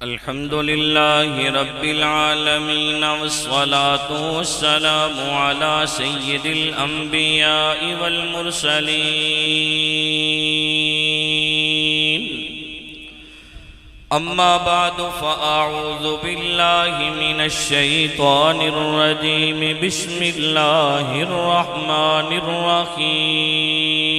अल्हम्दुलिल्लाहि रब्बिल आलमीन वस्सलातु वस्सलामु अला सय्यिदिल अंबियाइ वल मुरसलीन। अम्मा बादु फ़अऊज़ु बिल्लाहि मिनश शैतानिर रजीम। बिस्मिल्लाहिर रहमानिर रहीम।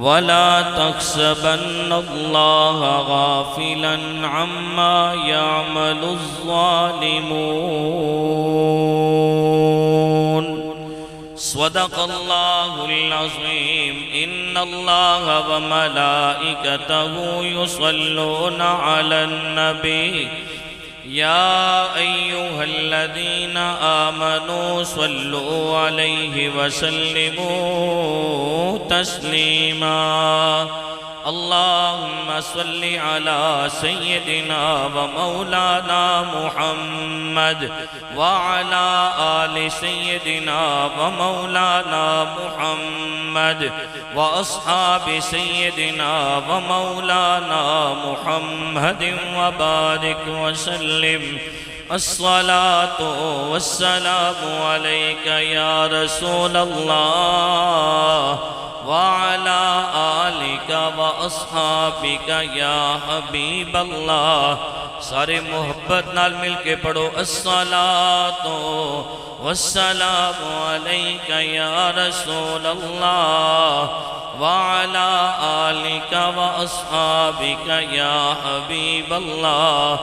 वला तहसबन्नल्लाह गाफिलन अम्मा यअमलुज़्ज़ालिमून। सदक़ल्लाहुल अज़ीम। इन्नल्लाह व मलाइकतहु युसल्लूना अलन नबी या अय्युहल्लज़ीना आमनू सल्लु अलैहि वसल्लिमू तस्लीमा। अल्लाहुम्मा सल्लि अला सय्यिदिना व मौलाना मुहम्मद व अला आलि सय्यिदिना व मौलाना मुहम्मद व अस्हाबि सय्यिदिना व मौलाना मुहम्मद व बारिक व सल्लिम। अस्सलातु वस्सलामु अलैका या रसूलल्लाह व अला आलिका व अस्हाबिका या हबीबल्लाह। सारे मोहब्बत नाल मिल के पढ़ो अस्सलातु वस्सलामु अलैका या रसूलल्लाह व अला आलिका व अस्हाबिका या हबीबल्लाह।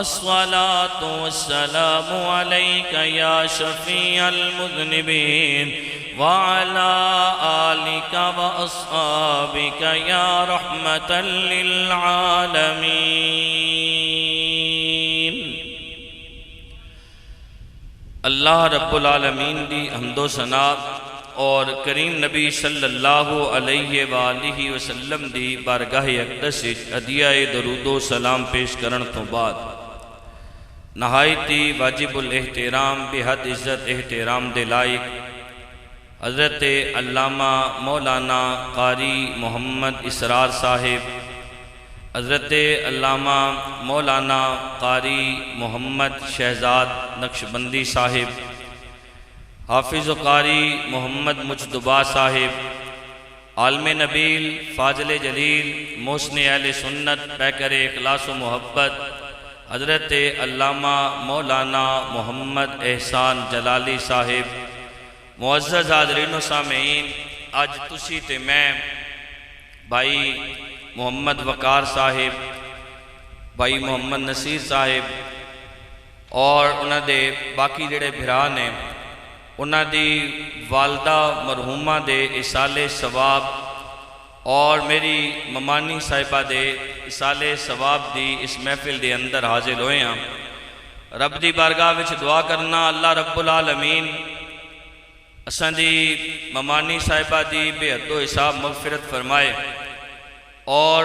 अस्सलातु वस्सलामु अलैका या शफीअल मुज़निबीन व अला आलिका व अस्हाबिका या रहमतल लिल आलमीन। अल्लाह रब्बुल आलमीन दी हम्दो सना और करीम नबी सल्लल्लाहु अलैहि वालिहि वसल्लम दी बारगाह अक़दस हदिया दरूदो सलाम पेश करन तो बाद नहायती वाजिबुल एहतराम बेहद इज़्ज़त एहतराम दे लायक हज़रत अल्लामा मौलाना कारी मोहम्मद इसरार साहिब, हज़रत अल्लामा मौलाना कारी मोहम्मद शहजाद नक्शबंदी साहिब, हाफिज़ कारी मोहम्मद मुजतबा साहिब, आलम नबील फाज़िल जलील मोहसिन अहले सुन्नत पैकर इखलास व मोहब्बत हज़रत अल्लामा मौलाना मोहम्मद एहसान जलाली साहिब, मुअज़्ज़ज़ हाज़रीन व सामीन, अज तुसी ते मैं भाई मोहम्मद वकार साहिब, भाई मोहम्मद नसीर साहिब और उन्होंने बाकी जिहड़े भरा ने उन्हां दी वालदा मरहूमा दे इसाले सवाब और मेरी ममानी साहिबा दे इसाले सवाब दी इस महफिल दे अंदर हाजिर होए हैं। रब दी बारगाह विच दुआ करना अल्लाह रब्बुल आलमीन असां दी ममानी साहिबा दी बेहदो हिसाब मगफिरत फरमाए और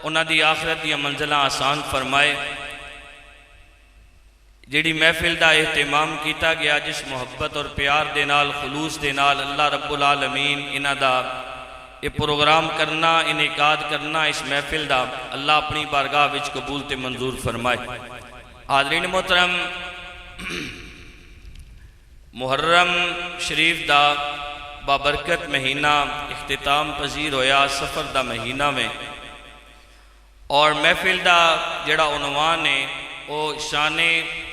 उन्हां दी आखिरत दी मंजिलां आसान फरमाए। जिहड़ी महफिल दा एहतमाम किया गया जिस मुहब्बत और प्यार दे नाल खुलूस दे नाल अल्लाह रब्बुल आलमीन इन्हां दा ये प्रोग्राम करना इनेकाद करना इस महफिल दा अल्लाह अपनी बारगाह विच कबूल ते मंजूर फरमाए। हाज़रीन मोहतरम, मुहर्रम शरीफ दा बाबरकत महीना इख्तिताम पजीर होया सफ़र दा महीना में और महफिल दा जड़ा उन्वान है वो शान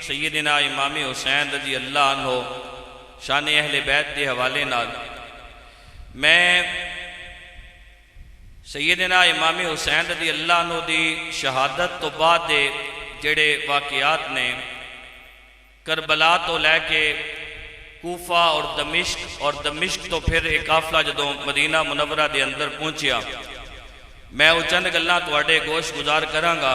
सैयदना इमाम हुसैन रज़ी अल्लाह अन्हो शान अहले बैत के हवाले नाल मैं सैयदना इमाम हुसैन रज़ी अल्लाह अन्हो दी शहादत तो बाद दे जेड़े वाक़ियात ने करबला तो लैके कूफा और दमिश्क तो फिर एक काफला जदों मदीना मुनव्वरा दे अंदर पहुंचिया मैं वो चंद गल्लां तुहाडे गोश गुजार करांगा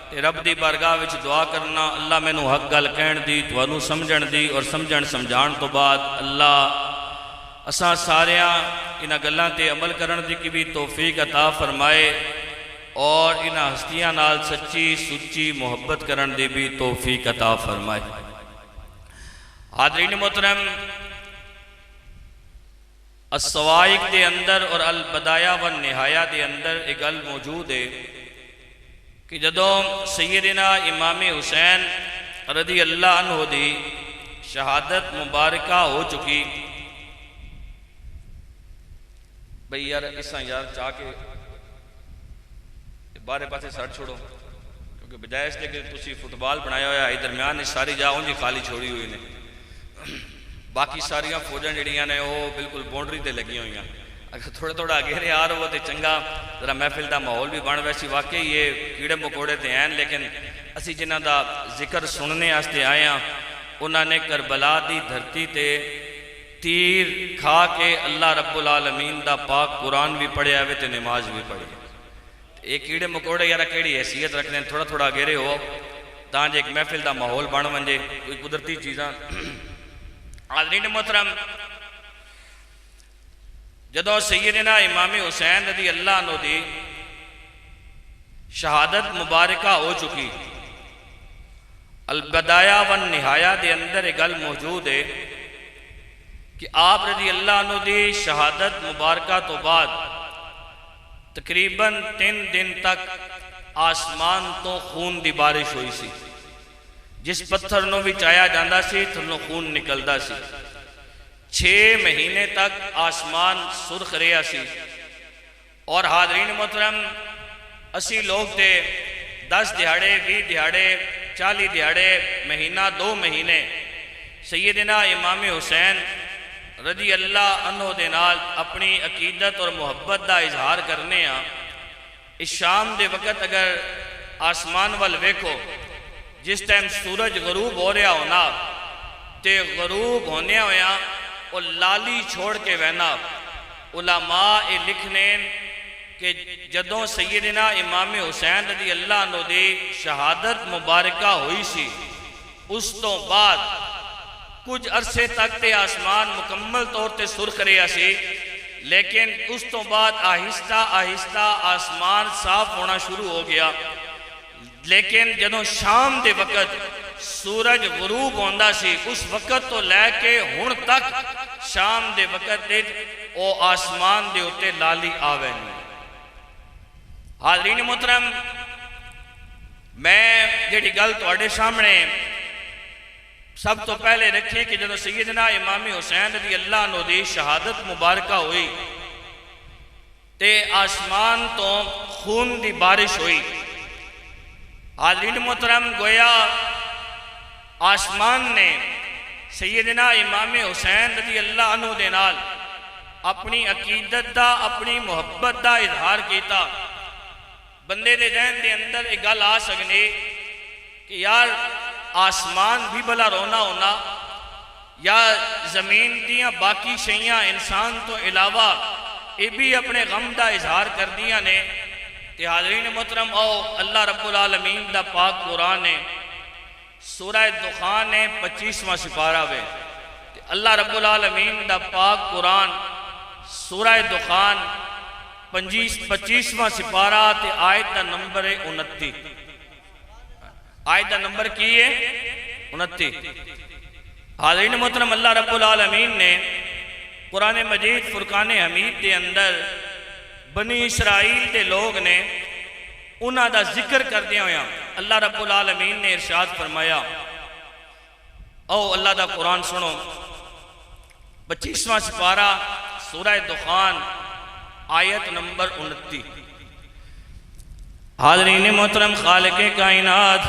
ते रब दी बारगाह विच दुआ करना अल्लाह मैनू हक गल कहण दी तुहानू समझण दी और समझण समझाण तो बाद अल्लाह असां सारियां इन्हां गल्लां ते अमल करन दी की भी तौफीक अता फरमाए और इन्हां हस्तियां नाल सच्ची सुच्ची मुहब्बत करन दी भी तौफीक अता फरमाए। हाज़रीन मोहतरम, अस्सवाइक दे अंदर और अल बदाया व निहाया दे अंदर एक गल मौजूद है कि जदों सैयदना इमाम हुसैन रदी अल्लाह अन्हु दी शहादत मुबारका हो चुकी। भाई यार इसा यार चाह के बारे पासे सड़ छोड़ो, क्योंकि बजाय इसलिए कि तुसी फुटबॉल बनाया हुआ है दरम्यान सारी जा उंजी खाली छोड़ी हुई ने, बाकी सारिया फौजा जड़ियाँ ने वो बिल्कुल बाउंड्री ते लगी हुई। अगर थोड़ा थोड़ा अगेरे आ रहो तो चंगा जरा महफिल का माहौल भी बन वैसी। वाकई ये कीड़े मकोड़े तो हैं, लेकिन असी जिन्हों का जिक्र सुनने वास्ते आए हैं उन्होंने करबला की धरती ते तीर खा के अल्लाह रब्बुल आलमीन का पाक कुरान भी पढ़िया वे तो नमाज भी पढ़ी। ये कीड़े मकोड़े यार केड़ी हैसीयत रखते हैं, थोड़ा थोड़ा अगेरे हो ताकि एक महफिल का माहौल बन वजे, कोई कुदरती चीज़ा। हाज़रीन मोहतरम, जदों सैयदना इमाम हुसैन रज़ी अल्लाह अन्हु दी शहादत मुबारका हो चुकी, अल बदाया व निहाया दे अंदर एक गल मौजूद है कि आप रज़ी अल्लाह अन्हु दी शहादत मुबारका तो बाद तकरीबन 3 दिन तक आसमान तो खून की बारिश हुई सी। जिस पत्थर नूं भी चाया जाता सी थल्लों खून निकलता सी। 6 महीने तक आसमान सुर्ख रहा सी। और हाज़रीन मोहतरम, असी लोग थे 10 दिहाड़े 20 दिहाड़े 40 दिहाड़े महीना 2 महीने सैयदना इमाम हुसैन रज़ी अल्लाह अन्हु दे नाल अपनी अकीदत और मुहब्बत का इजहार करने। इस शाम के वक़्त अगर आसमान वाल वेखो, जिस टाइम सूरज गरूब हो रहा होना तो गरूब होने होया वो लाली छोड़ के बहना। उलमा ये लिखने कि जदों सैयदना इमाम हुसैन रज़ी अल्लाह अन्हु दी शहादत मुबारका हुई सी, उस तो बाद कुछ अरसे तक ते आसमान मुकम्मल तौर पर सुर्ख रहा सी, लेकिन उस तो बाद आहिस्ता आहिस्ता आसमान साफ होना शुरू हो गया। लेकिन जदों शाम के वक़्त सूरज गरूब होंदा सी, उस वक़्त तो लैके हुण तक शाम के वक़्त वो आसमान के उत्ते लाली आवे नहीं। हाज़रीन मोहतरम, मैं जिहड़ी गल तुहाडे सामने सब तो पहले रखी कि जदों सैयदना इमाम हुसैन रज़ी अल्लाह अन्हु दी शहादत मुबारका हुई ते आसमान तो खून की बारिश हुई। हाज़रीन मोहतरम, गोया आसमान ने सैयदना इमाम हुसैन रज़ी अल्लाह अन्हु दे नाल अपनी अकीदत दा अपनी मुहब्बत का इजहार किया। बंदे दे जहन के अंदर एक गल आ सकनी कि यार आसमान भी भला रोना होना या जमीन दियाँ बाकी शैयां इंसान तो इलावा ये भी अपने गम का इजहार कर दिया ने। ते हाज़रीन मोहतरम, आओ अल्लाह रब्बुल आलमीन दा पाक कुरान है, सूरह दुखान है 25वां सिपारा वे। अल्लाह रब्बुल आलमीन दा पाक कुरान सूरह दुखान 25वां सिपारा ते आयत का नंबर है 29। आयत का नंबर की है 29। हाज़रीन मोहतरम, अल्लाह रब्बुल आलमीन ने कुरान मजीद फुरकान हमीद के अंदर बनी इसराइल के लोग ने उन्हां दा जिक्र करदे होया अल्लाह रब्बुल आलमीन ने इरशाद फरमाया। आओ अल्लाह दा कुरान सुनो, 25वां सिपारा सूरह दुखान आयत नंबर 29। हाज़रीन मोहतरम, खालिक़े कायनात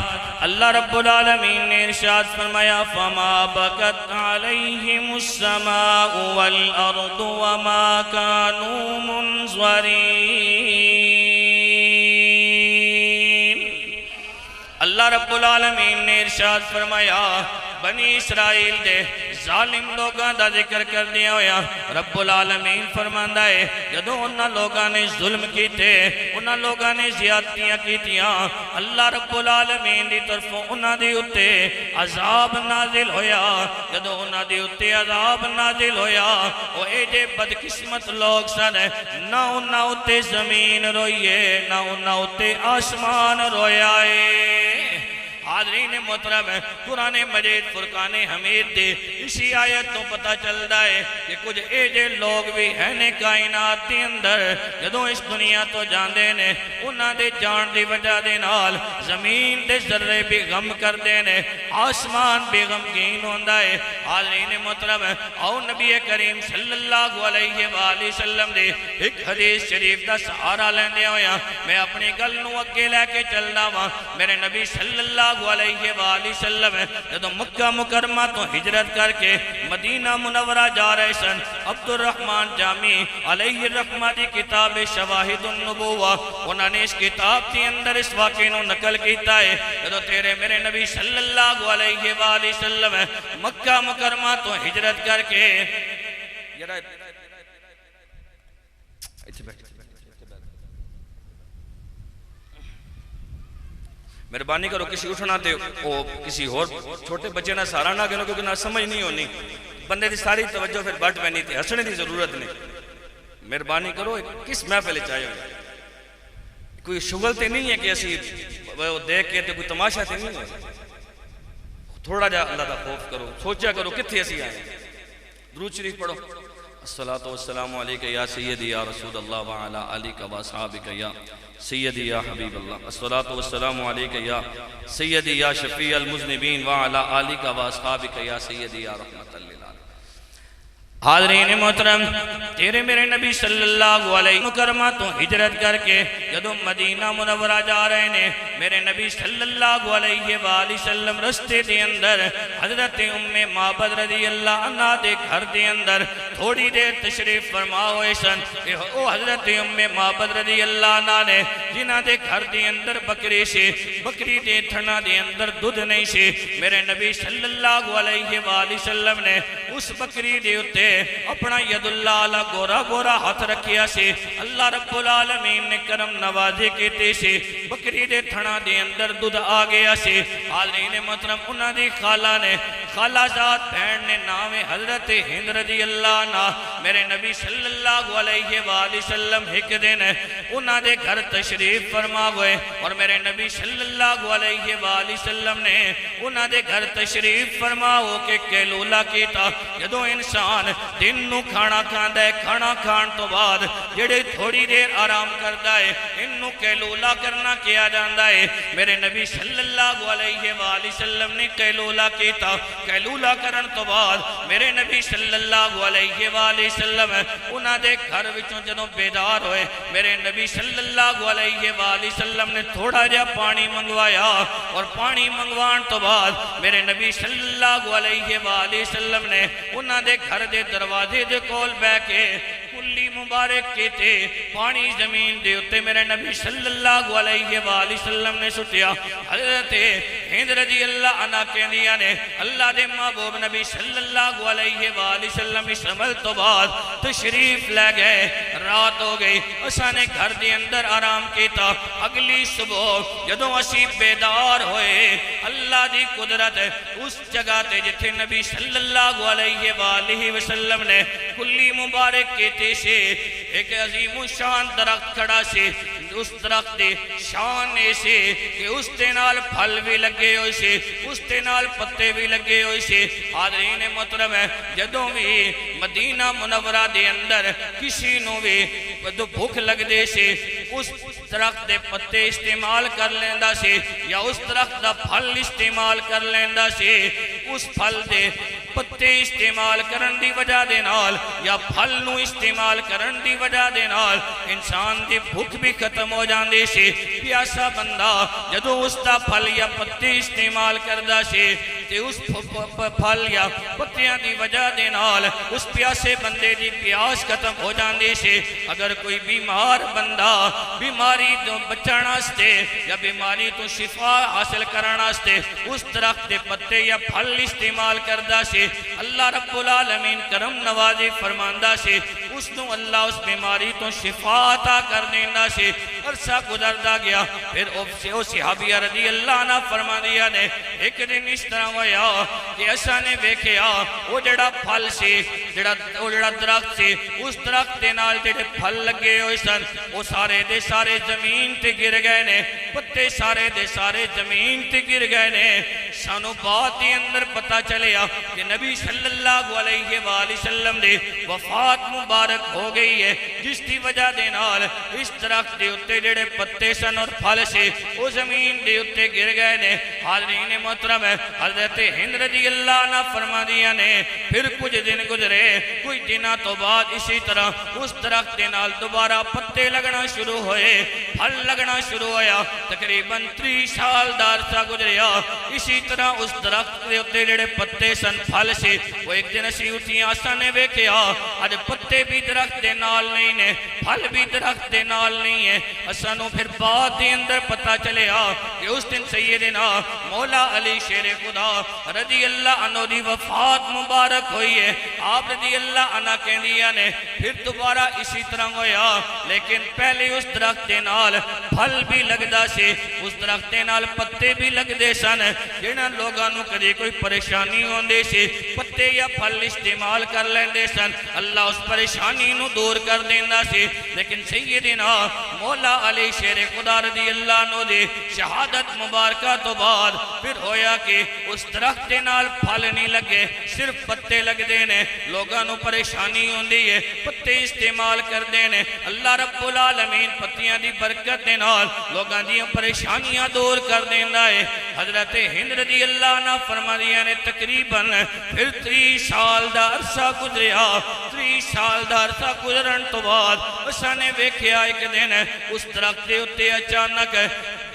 अल्लाह रब्बुल आलमीन ने इरशाद फरमाया, फमा बकत अलैहिमुस समाउ वल अर्दु वमा कानू मुनज़रीन। अल्लाह रब्बुल आलमीन ने इरशाद फरमाया, बनी इसराइल दे जालिम लोगों का जिक्र कर दिया होया रब्बुल आलमीन फरमांदा है, जदों उन्हां लोगों ने जुल्म कीते, उन्हां लोगों ने ज़ियादतियां कीतियां, अल्लाह रब्बुल आलमीन दी तरफों उन्हां दे उत्ते अजाब नाजिल होया। जदों उन्हां दे उत्ते अजाब नाजिल होया, वो एडे बदकिस्मत लोग सन, ना उन्हां उत्ते जमीन रोईए ना उन्हां उत्ते आसमान रोया है। हाज़रीन मोहतरम कुरान मजीद फुरकान हमीद दे इसी आयत तो पता चलता है कि कुछ ऐसे लोग भी हैं ने कायनात के अंदर जदों इस दुनिया तो जाते ने उन्होंने जान की वजह के नाल जमीन के जर्रे भी गम करते हैं, आसमान भी गमगीन होता है। हाज़रीन मोहतरम आओ नबी करीम सल्लल्लाहु अलैहि वसल्लम दे एक हदीस शरीफ का सहारा लेंदे होया मैं अपनी गल नूं अगे लैके चलदा वां। मेरे नबी सल्लल्लाहु अलैहि वसल्लम जदों मक्का मुकरमा तो हिजरत करके मदीना मुनव्वरा जा रहे सन, अब्दुल रहमान जामी अलैहि रहमा दी किताब शवाहिदुन नबुव्वा उन्होंने इस किताब के अंदर इस वाक़े नूं नकल किया है। जदों तेरे मेरे नबी सल्लल्लाहु अलैहि वसल्लम मक्का मुकरमा तो हिजरत करके मेहरबानी करो किसी उठना ते किसी होर छोटे बच्चे ना सहारा ना करो क्योंकि ना समझ नहीं होनी बंदे की सारी तवज्जो फिर बट पैनी थी हसने की जरूरत नहीं। मेहरबानी करो किस महफिल चाहे कोई शुगल तो नहीं है कि असी देख के कोई तमाशा तो नहीं है। थोड़ा जा अल्लाह का खौफ करो, सोचा करो कितने असी आए। दुरूद शरीफ पढ़ो। अस्सलातु वस्सलामु अलैका या सय्यदी या रसूल अल्लाह व अला आलिका व असहाबिका या सय्यदी या हबीब अल्लाह। अस्सलातु वस्सलामु अलैका या सय्यदी या शफी अल मुज़निबीन व अला आलिका व असहाबिका या सय्यदी या रहमतल लिल आलमीन। हाज़रीन मोहतरम तेरे मेरे नबी सल्लल्लाहु अलैहि मुकरमा तो हिजरत करके जदों मदीना मुनव्वरा जा रहे ने मेरे नबी सल्लल्लाहु अलैहि वसल्लम रस्ते के अंदर हजरत उम्मे माबद रज़ी अल्लाह अन्हा दे घर के अंदर थोड़ी देर तशरीफ फरमा हुए सन। ओ हजरत उम्मे माबद रज़ी अल्लाह अन्हा ने जिन्हां दे घर के अंदर बकरी से बकरी के थना के अंदर दूध नहीं से मेरे नबी सल्लल्लाहु अलैहि वसल्लम ने उस बकरी के उत्ते अपना यदुल्ला अला गोरा गोरा हाथ रखिया से अल्लाह रब्बुल आलमीन ने करम नवाजे कीते से बकरी दे थना दे अंदर दूध आ गया से। हाज़रीन मोहतरम उन्हां दी खाला ने खालाजाद बहन ने नाम हजरत हिंद रज़ी अल्लाह अन्हा मेरे नबी सल्लल्लाहु अलैहि वसल्लम एक दिन उन्हां दे घर तशरीफ फरमा गए और मेरे नबी सल्लल्लाहु अलैहि वसल्लम ने उन्हां दे घर तशरीफ फरमा हो के कैलूला कीता। जदों इंसान दिन नूं खाना खांदा है खाना खाण तो बाद जेड़े थोड़ी देर आराम करता है इनू कैलूला करना किया जाता है। मेरे नबी सल्लल्लाहु अलैहि वसल्लम ने कैलूला कीता। कैलूला करन तो बाद मेरे नबी सल्लल्लाहु अलैहि वसल्लम उन्हां दे घर विचों जदों बेदार होए मेरे नबी सल्लल्लाहु अलैहि वसल्लम ने थोड़ा जिहा पानी मंगवाया और पानी मंगवाण तो बाद मेरे नबी सल्लल्लाहु अलैहि वसल्लम ने उन्हां दे घर दे दरवाजे दे कोल बह के कुल्ली मुबारक कीते पानी जमीन दे उत्ते मेरे नबी सल्लल्लाहु अलैहि वसल्लम ने सुटिया। हज़रत हिंद रज़ी अल्लाह अन्हा कहंदियां ने अल्लाह दे महबूब नबी सल्लल्लाहु अलैहि वसल्लम इस अमल तो बाद तशरीफ ले गए। रात हो गई असां ने घर दे अंदर आराम किया। अगली सुबह जदों असी बेदार होए अल्लाह दी कुदरत उस जगह ते जिथे नबी सल्लल्लाहु अलैहि वसल्लम ने कुल्ली मुबारक कीती से एक अजीम शान दरख्त खड़ा से। उस दरख्त की शान ऐसे कि उस दे नाल फल भी लगे हुए से उस दे नाल पत्ते भी लगे हुए से। हाज़रीन मोहतरम जदों भी मदीना मुनव्वरा दे अंदर किसी नूं भी भुख लगदे से उस दरख्त के पत्ते इस्तेमाल कर लेंदा से या उस दरख्त का फल इस्तेमाल कर लेंदा से। उस फल के पत्ते इस्तेमाल करन दी वजह दे नाल या फल नूं इस्तेमाल करन दी वजह दे नाल इंसान की भुख भी खत्म हो जाती से। प्यासा बंदा जदों उसका फल या पत्ते इस्तेमाल करदा से ते उस फल या पत्तियां की वजह दे नाल उस प्यासे बंदे की प्यास खत्म हो जाती से। अगर कोई बीमार बंदा बीमारी तो बचण वास्ते या बीमारी तो शिफा हासिल करने वास्ते उस दरख्त के पत्ते या फल इस्तेमाल करदा से अल्लाह रब्बुल आलमीन करम नवाजी फरमांदा से उसनू अल्लाह उस बीमारी तो शिफा अता कर देंदा सी। अरसा गुजरदा गया, फिर ओ सहाबिया रज़ी अल्लाह अन्हा फरमा दिया ने एक दिन इस तरह होया कि असा ने वेख्या वो जड़ा फल सी जड़ा दरख्त सी, उस दरख्त के नाल जेड़े फल लगे हुए सन वो सारे दे सारे जमीन ते गिर गए ने, पत्ते सारे दे सारे जमीन ते गिर गए ने। सानू बाद के अंदर पता चलिया कि नबी सल्लल्लाहु अलैहि वसल्लम दी वफात मुबारक हो गई है, जिसकी वजह दे नाल इस दरख्त के उत्ते जेड़े पत्ते सन और फल से वो जमीन के उत्ते गिर गए ने। हाज़रीन मोहतरम हज़रत हिंद रज़ी अल्लाह अन्हा फरमा दिया ने फिर कुछ दिन गुजरे, कुछ दिनों तो बाद इसी तरह उस दरख्त के नाल दोबारा पत्ते लगना शुरू होए, फल लगना शुरू होया। तकरीबन 30 साल दा अरसा गुजरिया, इसी तरह उस दरख्त के उत्ते जेड़े पत्ते सन फल से वो एक दिन असी उठिया असा ने वेख्या अज पत्ते भी दरख्त के नाल नहीं ने, फल भी दरख्त के नाल नहीं है। असानू फिर बाद के अंदर पता चलिया कि उस दिन सैयदना मौला अली शेर खुदा रज़ी अल्लाह अन्हु दी वफात मुबारक हुई है। आप रज़ी अल्लाह अन्हा कहंदियां ने फिर दोबारा इसी तरह होया, लेकिन पहले उस दरख्त के नाल फल भी लगदा सी, उस दरख्त के नाल पत्ते भी लगदे सन। जिन्हां लोगां नूं कदे कोई परेशानी होंदी सी पत्ते या फल इस्तेमाल कर लेंदे सन, अल्लाह उस परेशानी नूं दूर कर देंदा सी। लेकिन सैयदना मौला अली शेर खुदा रज़ी अल्लाह अन्हु दी शहादत मुबारक तो बाद फिर होया कि उस दरख्त के नाल फल नहीं लगे, सिर्फ पत्ते लगदे ने। लोगां नूं परेशानी होंदी है, पत्ते इस्तेमाल करदे ने, अल्लाह रब्बुल आलमीन पत्तियां दी बरकत दे नाल लोगां दी परेशानियां दूर कर देंदा है। हज़रत हिंद रज़ी अल्लाह अन्हा फरमादियां ने तकरीबन फिर 30 साल दा अरसा गुजरिया। 30 साल दा अरसा गुजरन तो बाद असां ने वेख्या एक दिन उस दरख्त के उत्ते अचानक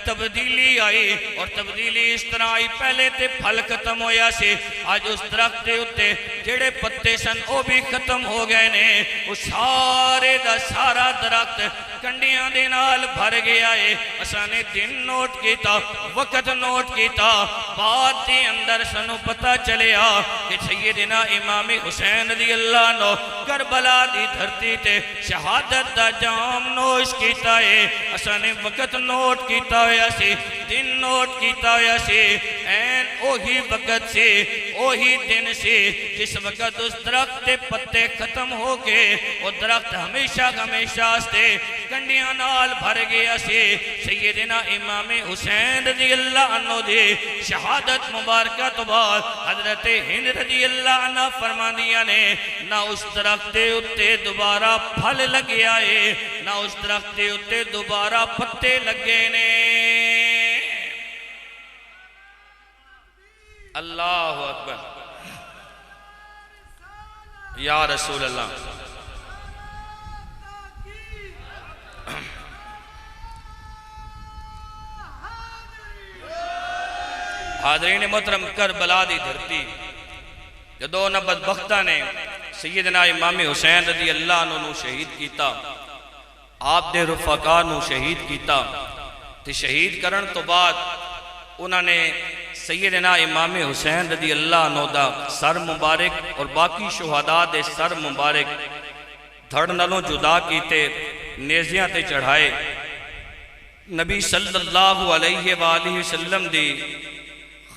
तब्दीली आई, और तब्दीली इस तरह आई पहले ते फल खत्म होया से, आज उस दरख्त के उत्ते जेड़े पत्ते सन वो भी खत्म हो गए ने। वो सारे दा सारा दरख्त कंडियां दे नाल भर गया है। असां ने दिन नोट किया, वक्त नोट किया, बाद के अंदर सानू पता चलिया कि सैयदना इमाम हुसैन रज़ी अल्लाह अन्हु करबला दी धरती ते शहादत दा जाम नोश किया है। असां ने वक्त नोट किया होया सी, दिन नोट किया होया सी, ऐन ओही वक्त से ओही दिन से जिस वक्त उस दरख्त के पत्ते खत्म हो गए, वो दरख्त हमेशा हमेशा से कंडियां नाल भर गया से। सैयदना इमाम हुसैन रज़ी अल्लाह अन्हु दी शहादत मुबारक तो बाद हज़रत हिंद रज़ी अल्लाह अन्हा फरमादियां ने ना उस दरख्त के उत्ते दोबारा फल लग्या है, ना उस दरख्त के उत्ते दोबारा पत्ते लगे ने। अल्लाहु अकबर या रसूल अल्लाह। हाज़रीन मोहतरम करबला दी धरती जदों उन्हां बदबख्तां ने सैयदना इमाम हुसैन रज़ी अल्लाह अन्हु नूं शहीद किया, आप दे रुफका नूं शहीद किया, ते शहीद करन तो बाद उन्होंने सैयदना इमाम हुसैन रज़ी अल्लाह अन्हु दा सर मुबारक और बाकी शुहदा दे सर मुबारक धड़ नालों जुदा कीते, नेज़ियां ते चढ़ाए। नबी सल्लल्लाहु अलैहि वसल्लम दी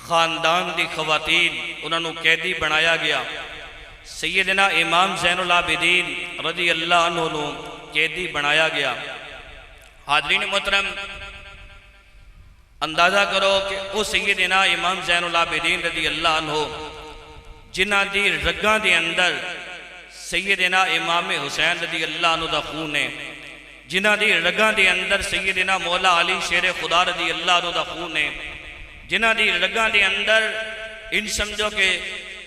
खानदान दी खवातीन उन्होंने कैदी बनाया गया। सैयदना इमाम ज़ैनुल आबिदीन रज़ी अल्लाह अन्हु नूं कैदी बनाया गया। हाज़रीन मोहतरम अंदाज़ा करो कि वो सैयदना इमाम ज़ैनुल आबिदीन रज़ी अल्लाह अन्हु जिन्हां दी रगां दे अंदर सैयदना इमाम हुसैन रज़ी अल्लाह अन्हु दा खून है, जिन्हां दी रगां दे अंदर सैयदना मौला अली शेर खुदा रज़ी अल्लाह अन्हु दा खून है, जिन्हां दी रगां दे अंदर इन समझो कि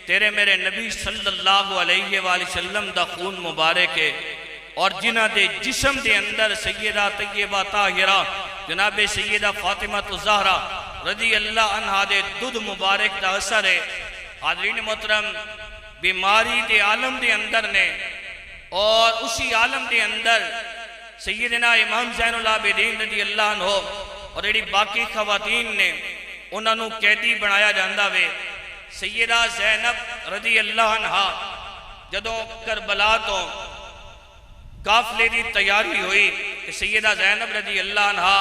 तेरे मेरे नबी सल्लल्लाहु अलैहि वसल्लम दा खून मुबारक है, और जिन्हां दे जिस्म दे अंदर सैयदा तय्यबा ताहिरा जनाब सैयदा फातिमा ज़हरा रज़ी अल्लाह अन्हा दे दुध मुबारक का असर है। हाज़रीन मोहतरम बीमारी के आलम के अंदर ने, और उसी आलम के अंदर सैयदना इमाम ज़ैनुल आबिदीन रज़ी अल्लाह अन्हु और जी बाकी खवातीन ने उन्होंने कैदी बनाया जाता वे। सैयदा ज़ैनब रज़ी अल्लाह अन्हा जदों करबला तो काफले की तैयारी हुई कि सैयदा ज़ैनब रज़ी अल्लाह अन्हा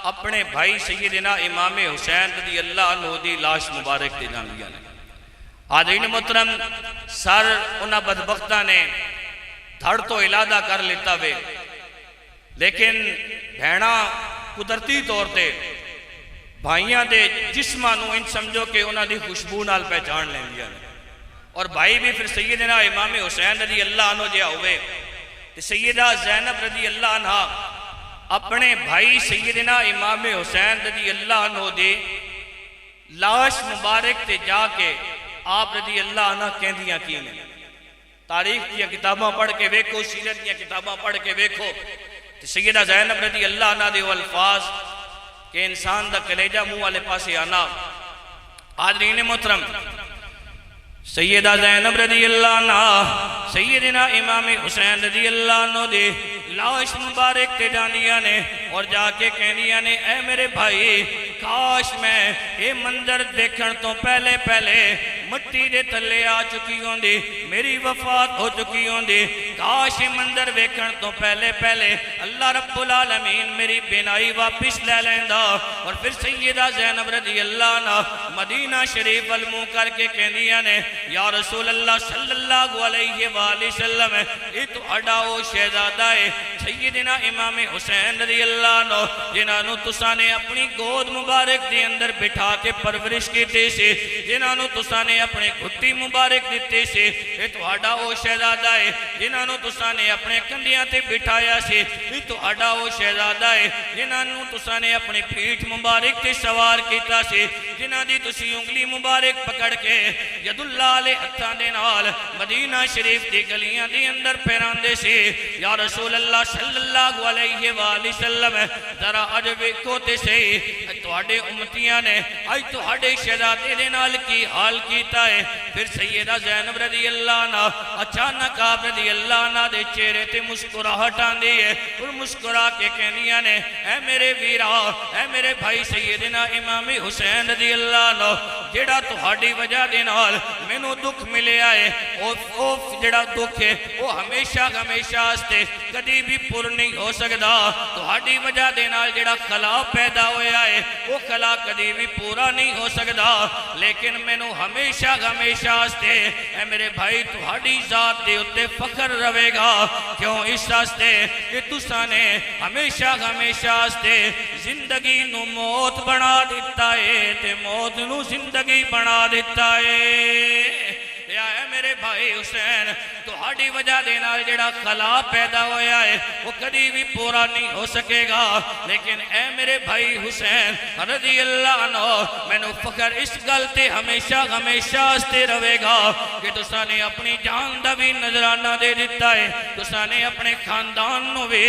अपने भाई सैयदना इमाम हुसैन रज़ी अल्लाह अन्हु दी लाश मुबारक ते जांदियां ने। हाज़रीन मोहतरम, सर उन्हां बदबख्तां ने धड़ तो इलादा कर लिता वे, लेकिन भैणा कुदरती तौर पर भाइयों के जिस्मां नूं इंज समझो कि उन्हां दी खुशबू नाल पहचान लैंदियां ने। और भाई भी फिर सैयदना इमाम हुसैन रज़ी अल्लाह अन्हु जिहा होवे ते सैयदा ज़ैनब रज़ी अल्लाह अन्हा अपने भाई सैयदना इमाम हुसैन रज़ी अल्लाह अन्हु दी लाश मुबारक ते जाके आप रज़ी अल्लाह अन्हा कहंदियां की ने। तारीख दी किताबां पढ़ के वेखो, सीरत दी किताबां पढ़ के वेखो ते सैयदा ज़ैनब रज़ी अल्लाह अन्हा दे अल्फाज के इंसान दा कलेजा मुंह वाले पासे आना। हाज़रीन मोहतरम, सैयदा ज़ैनब रज़ी अल्लाह अन्हा सैयदना इमाम हुसैन रज़ी अल्लाह अन्हु दी लाश मुबारक ते जांदियां ने और जाके कहदियां ने, ऐ मेरे भाई, काश मैं ये मंजर देखण तो पहले पहले मिट्टी दे थल्ले आ चुकी होंदी, मेरी वफात हो चुकी होंदी। काश ये मंजर वेखण तो पहले पहले अल्लाह रब्बुल आलमीन मेरी बिनाई वापिस ले लैंदा। और फिर सैयदा ज़ैनब रज़ी अल्लाह अन्हा मदीना शरीफ वल मुंह करके कहदियां ने, या रसूल अल्लाह सल्लल्लाहु अलैहि वसल्लम, ये तुहाडा ओ शहजादा है सैयदना इमाम हुसैन रज़ी अल्लाह अन्हु जिन्हां तुसां ने अपनी गोद मुबारक दे अंदर बिठा के परवरिश कीती सी, जिन्हां तुसां ने अपने घुट्टी मुबारक दिते सी, ये तुहाडा ओ शहजादा है जिन्हां तुसां ने अपने कंधियां ते बिठाया सी, ये तुहाडा ओ शहजादा है जिन्हां तुसां ने अपनी पीठ मुबारक ते सवार कीता सी, जिन्हां दी तुसीं उंगली मुबारक पकड़ के यदुल्लाह वाले हत्थां दे नाल मदीना शरीफ दी गलियां दे अंदर फेरांदे सी। या रसूल अल्लाह सल्लल्लाहु अलैहि वसल्लम, जरा अज वेखो ते सही तुहाडे उम्मतियां ने अज तुहाडे शहजादे दे नाल की हाल कीता है। फिर सैयदा ज़ैनब रज़ी अल्लाह अन्हा अचानक आप रज़ी अल्लाह अन्हा दे चेहरे ते मुस्कुराहट आंदी है और मुस्कुरा के कहदियां ने, ऐ मेरे वीरा, ऐ मेरे भाई सैयदना इमाम हुसैन रज़ी अल्लाह अन्हु, जेड़ा तुहाडी वजह दे नाल मैनू दुख मिलिया है, ओ जेड़ा दुख है वो हमेशा हमेशा वास्ते कदी भी पूरा नहीं हो सकता। तुहाडी वजह दे नाल जेड़ा खला पैदा होया है वो खला कदी भी पूरा नहीं हो सकता, लेकिन मैनू हमेशा हमेशा वास्ते ऐ मेरे भाई तुहाडी जात दे उत्ते फखर रहेगा। क्यों? इस वास्ते कि तुसां ने हमेशा हमेशा वास्ते जिंदगी नू मौत बना दिता है ते मौत नू जिंदगी बना दिता है। या मेरे भाई हुसैन, तुहाडी वजह दे नाल जेड़ा खला पैदा होया है वो कदी भी पूरा नहीं हो सकेगा, लेकिन ऐ मेरे भाई हुसैन रज़ी अल्लाह अन्हु, मैनू फखर इस गल ते हमेशा हमेशा वास्ते रहेगा कि तुसां ने अपनी जान दा भी नजराना दे दिता है, तुसां ने अपने खानदान नू भी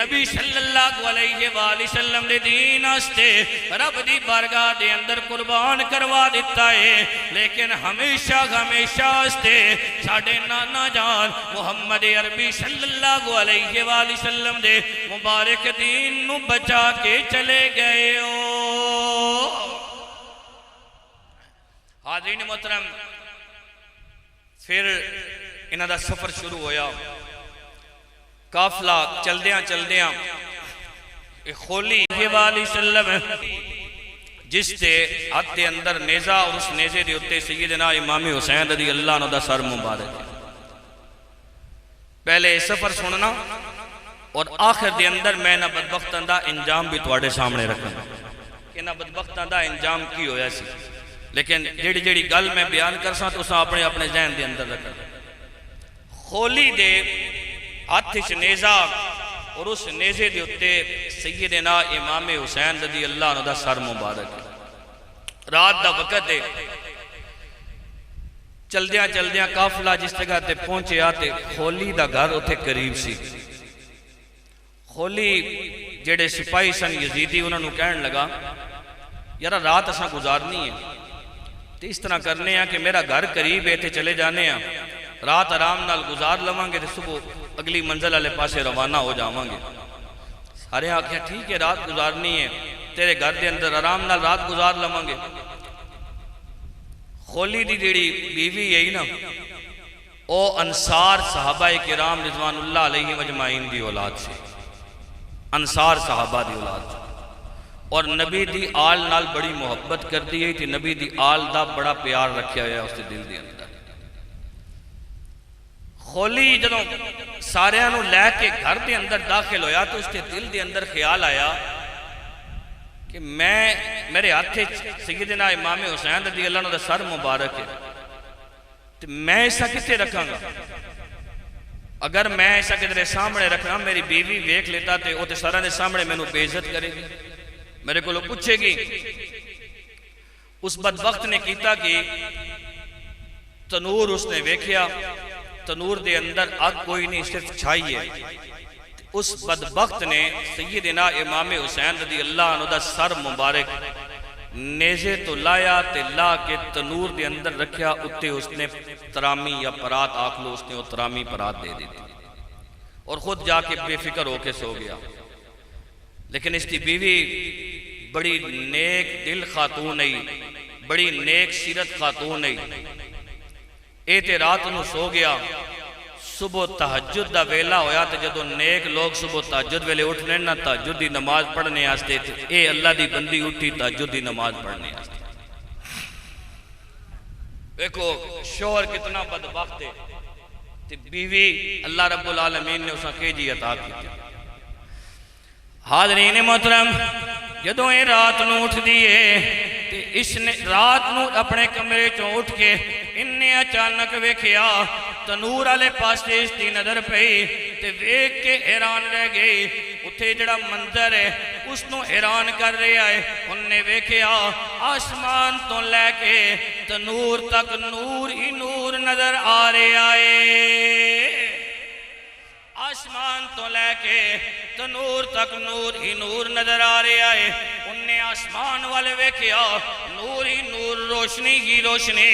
नबी सल्लल्लाहु अलैहि वसल्लम दे दीन वास्ते रब दी बारगाह दे अंदर कुर्बान करवा दिता है। लेकिन हमेशा हमेशा वास्ते साडे नाना जान मुहम्मद अरबी सल्लल्लाहु अलैहि वसल्लम दे मुबारक दीन नू बचा के चले गए हो। हाज़रीन मोहतरम, फिर इन्हां दा सफर शुरू होया। काफला चलदियां चलदियां खोली वसल्लम जिसते हाथ के अंदर नेजा और उस नेजे के उत्ते सैयदना इमाम हुसैन रज़ी अल्लाह अन्हु दा सर मुबारक। पहले सफर सुनना और आखिर के अंदर मैं इन्हां बदबख्तां दा इंजाम भी तुहाडे सामने रखना कि इन्हां बदबख्तां दा इंजाम की होया सी। लेकिन जेड़ी जेड़ी गल मैं बयान करसा तुसां अपने अपने जहन के अंदर रखना। खोली दे हाथ च नेजा और उस नेजे के उत्ते सैयदना इमाम हुसैन रज़ी अल्लाह अन्हु दा सर मुबारक। रात का वक़्त है। चलदियां चलदियां काफला जिस जगह ते पहुंचा तो खोली का घर उत्थे करीब सी। खोली जेड़े सिपाही सन यजीदी उन्होंने कहन लगा, यार रात असा गुजारनी है तो इस तरह करने कि मेरा घर करीब है, चले जाने रात आराम नाल गुजार लवांगे तो सुबह अगली मंजिल वाले पासे रवाना हो जावांगे। सारे आख्या ठीक है, रात गुजारनी है, तेरे घर के अंदर आराम नाल रात गुजार लवांगे। खोली दी जेड़ी बीवी है ना, ओ अंसार सहाबा किराम रिजवानुल्लाह अलैहिम अजमाइन दी औलाद से, अंसार सहाबा दी औलाद से, और नबी दी आल नाल बड़ी मुहब्बत करती है कि नबी दी आल दा बड़ा प्यार रखा हुआ उसके दिल के अंदर। खोली जदों सारियां नूं लैके घर के अंदर दाखिल होया तो उसके दिल के अंदर ख्याल आया कि मैं मेरे हाथ सैयदना इमाम हुसैन रज़ी अल्लाह अन्हु दा सर मुबारक है, तो मैं ऐसा कितने रखांगा? अगर मैं ऐसा किधरे सामने रखना मेरी बीवी वेख लेता तो वो सारा के सामने मैनू बेइज्जत करेगी, मेरे को पूछेगी। उस बदबख्त ने किया कि तनूर उसने वेख्या, तनूर के अंदर अग कोई नहीं सिर्फ छाई है। उस बदबख्त ने सैयदना इमाम हुसैन रज़ी अल्लाह अन्हु दा सर मुबारक नेज़े तो लाया ते ला के तनूर के अंदर रखा, उत्ते उसने तरामी या परात आख लो, उसने वो तरामी परात दे दी और खुद जाके बेफिक्र होके सो गया। लेकिन इसकी बीवी बड़ी नेक दिल खातून नहीं, बड़ी नेक सीरत खातून नहीं, ये तो रात नूं सो गया। सुबह तहज्जुद का वेला होया तो जदों नेक लोग सुबह तहज्जुद वेले उठने ना तहज्जुद की नमाज पढ़ने वास्ते, ये अल्लाह की बंदी उठी तहज्जुद की नमाज पढ़ने वास्ते। देखो शोहर कितना बदबख्त है, ते बीवी अल्लाह रब्बुल आलमीन ने उस जी अता की। हाज़रीन मोहतरम, जदों ये रात नूं उठदी है ते इसने रात नूं अपने कमरे चों उठ के इन्ने अचानक वेख्या तनूर वाले पासे इसकी नज़र पई ते वेख के हैरान रह गई। उत्थे जड़ा मंजर है उसनों हैरान कर रहा है। उन्हें वेख्या आसमान तो लैके तनूर तक नूर ही नूर नजर आ रहा है। आसमान तो लैके तनूर तक नूर ही नूर नजर आ रहा है। उन्हें आसमान वाले वेख्या नूर ही नूर, रोशनी ही रोशनी